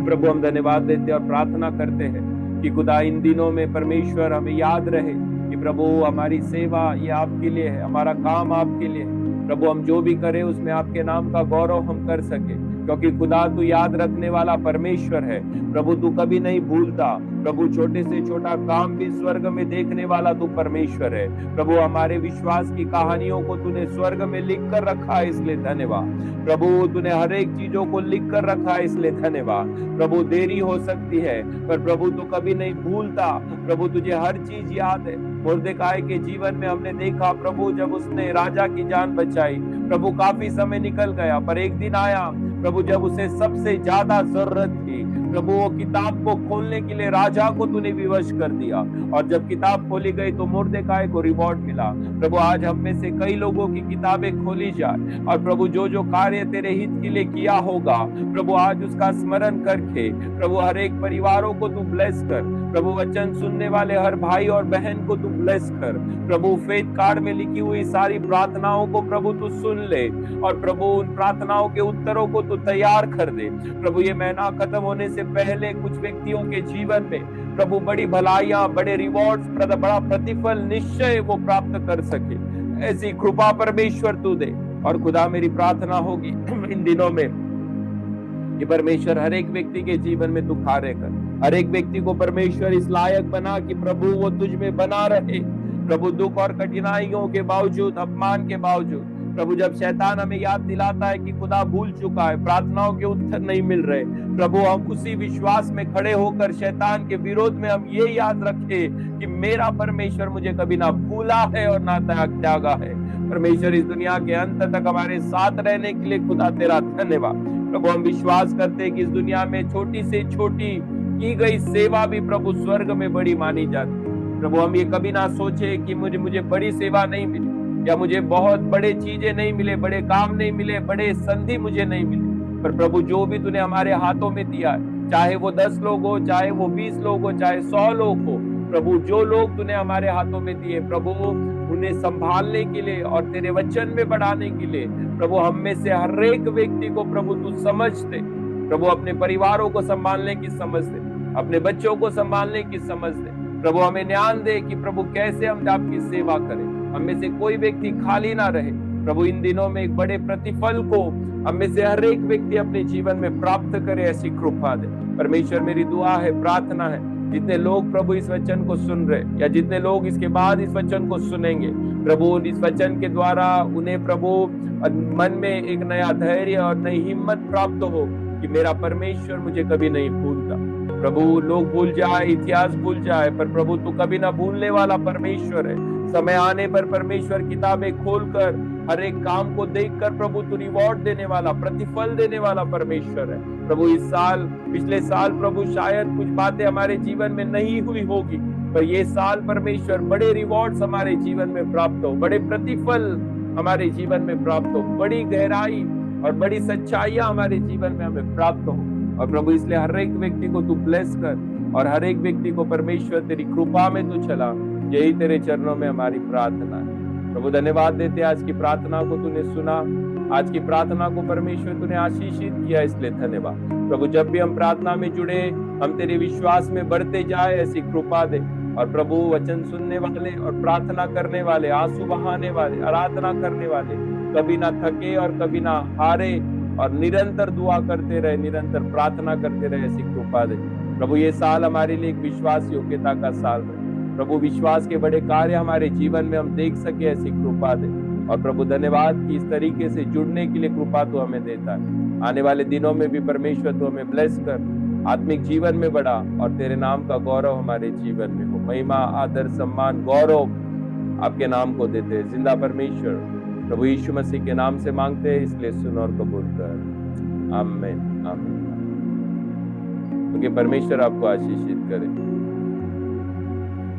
प्रभु। हम धन्यवाद देते और प्रार्थना करते हैं कि खुदा इन दिनों में परमेश्वर हमें याद रहे कि प्रभु हमारी सेवा ये आपके लिए है, हमारा काम आपके लिए है प्रभु। हम जो भी करें उसमें आपके नाम का गौरव हम कर सके, क्योंकि खुदा तू याद रखने वाला परमेश्वर है प्रभु। तू कभी नहीं भूलता प्रभु, छोटे से छोटा काम भी स्वर्ग में देखने वाला तू परमेश्वर है प्रभु। हमारे विश्वास की कहानियों को तूने स्वर्ग में लिख कर रखा है, इसलिए धन्यवाद प्रभु। तूने हर एक चीजों को लिख कर रखा है, इसलिए धन्यवाद प्रभु। देरी हो सकती है पर प्रभु तू कभी नहीं भूलता प्रभु, तुझे हर चीज याद है। मुर्देकाई के जीवन में हमने देखा प्रभु, जब उसने राजा की जान बचाई प्रभु, काफी समय निकल गया पर एक दिन आया प्रभु, जब उसे सबसे ज्यादा जरूरत थी प्रभु वो किताब को खोलने के लिए राजा को तूने विवश कर दिया, और जब किताब खोली गई तो मुर्देकाई को रिवॉर्ड मिला। प्रभु आज हम में से कई लोगों की किताबें खोली जाए, और प्रभु जो जो कार्य तेरे हित के लिए किया होगा प्रभु आज उसका स्मरण करके प्रभु हर एक परिवारों को तू ब्लेस कर। प्रभु वचन सुनने वाले हर भाई और बहन को तू ब्लेस कर। प्रभु फेथ कार्ड में लिखी हुई सारी प्रार्थनाओं को प्रभु तू सुन ले, और प्रभु उन प्रार्थनाओं के उत्तरों को तू तैयार कर दे। प्रभु ये महीना खत्म होने से पहले कुछ व्यक्तियों के जीवन में प्रभु बड़ी भलाइयां, बड़े रिवॉर्ड्स, बड़ा प्रतिफल निश्चय वो प्राप्त कर सके, ऐसी कृपा परमेश्वर तू दे। और खुदा मेरी प्रार्थना होगी इन दिनों में कि परमेश्वर हर एक व्यक्ति के जीवन में तू कार्य कर, हर एक व्यक्ति को परमेश्वर इस लायक बना कि प्रभु वो तुझ में बना रहे। प्रभु दुख और कठिनाइयों के बावजूद, अपमान के बावजूद, प्रभु जब शैतान हमें याद दिलाता है कि खुदा भूल चुका है, प्रार्थनाओं के उत्तर नहीं मिल रहे, प्रभु हम उसी विश्वास में खड़े होकर शैतान के विरोध में हम ये याद रखें कि मेरा परमेश्वर मुझे कभी ना भूला है और ना त्यागा है। परमेश्वर इस दुनिया के अंत तक हमारे साथ रहने के लिए खुदा तेरा धन्यवाद। प्रभु हम विश्वास करते हैं कि इस दुनिया में छोटी से छोटी की गई सेवा भी प्रभु स्वर्ग में बड़ी मानी जाती। प्रभु हम ये कभी ना सोचे कि मुझे बड़ी सेवा नहीं मिली, या मुझे बहुत बड़े चीजें नहीं मिले, बड़े काम नहीं मिले, बड़े संधि मुझे नहीं मिले। पर प्रभु जो भी तूने हमारे हाथों में दिया है, चाहे वो 10 लोग हो, चाहे वो 20 लोग हो, चाहे 100 लोग हो, प्रभु जो लोग तूने हमारे हाथों में दिए प्रभु उन्हें संभालने के लिए और तेरे वचन में बढ़ाने के लिए प्रभु हम में से हर एक व्यक्ति को प्रभु तू समझ दे। प्रभु अपने परिवारों को संभालने की समझ दे, अपने बच्चों को संभालने की समझ दे। प्रभु हमें ज्ञान दे कि प्रभु कैसे हम आपकी सेवा करें, हम में से कोई व्यक्ति खाली ना रहे। प्रभु इन दिनों में एक बड़े प्रतिफल को हम में से हर एक व्यक्ति अपने जीवन में प्राप्त करे, ऐसी कृपा दे। परमेश्वर मेरी दुआ है, प्रार्थना है, जितने लोग प्रभु इस वचन को सुन रहे या जितने लोग इसके बाद इस वचन को सुनेंगे, प्रभु इस वचन के द्वारा उन्हें प्रभु मन में एक नया धैर्य और नई हिम्मत प्राप्त हो कि मेरा परमेश्वर मुझे कभी नहीं भूलता। प्रभु लोग भूल जाए, इतिहास भूल जाए, पर प्रभु तू कभी ना भूलने वाला परमेश्वर है। समय आने पर परमेश्वर किताबें खोलकर हर एक काम को देखकर प्रभु तू रिवॉर्ड देने वाला, प्रतिफल देने वाला परमेश्वर है। प्रभु इस साल, पिछले साल प्रभु शायद कुछ बातें हमारे जीवन में नहीं हुई होगी, पर ये साल परमेश्वर बड़े रिवॉर्ड्स हमारे जीवन में प्राप्त हो, बड़े प्रतिफल हमारे जीवन में प्राप्त हो, बड़ी गहराई और बड़ी सच्चाइयां हमारे जीवन में हमें प्राप्त हो। और प्रभु इसलिए हर एक व्यक्ति को तू ब्लेस कर और हर एक व्यक्ति को परमेश्वर तेरी कृपा में तू चला। यही तेरे चरणों में हमारी प्रार्थना है। प्रभु धन्यवाद देते आज की प्रार्थना को तूने सुना, आज की प्रार्थना को परमेश्वर तूने आशीषित किया, इसलिए धन्यवाद। प्रभु जब भी हम प्रार्थना में जुड़े हम तेरे विश्वास में बढ़ते जाए, ऐसी कृपा दे। और प्रभु वचन सुनने वाले और प्रार्थना करने वाले, आंसू बहाने वाले, आराधना करने वाले कभी ना थके और कभी ना हारे और निरंतर दुआ करते रहे, निरंतर प्रार्थना करते रहे, ऐसी कृपा दे। प्रभु ये साल हमारे लिए एक विश्वास योग्यता का साल रहे। प्रभु विश्वास के बड़े कार्य हमारे जीवन में हम देख सके, ऐसी कृपा दे। और प्रभु धन्यवाद कि इस तरीके से जुड़ने के लिए कृपा तो हमें देता है। आने वाले दिनों में भी परमेश्वर तो हमें ब्लेस कर, आत्मिक जीवन में बढ़ा और तेरे नाम का गौरव हमारे जीवन में हो। महिमा, आदर, सम्मान, गौरव आपके नाम को देते हैं। जिंदा परमेश्वर प्रभु यीशु मसीह के नाम से मांगते हैं, इसलिए सुन और कबूल कर। आमीन, आमीन। क्योंकि परमेश्वर आपको आशीषित करे।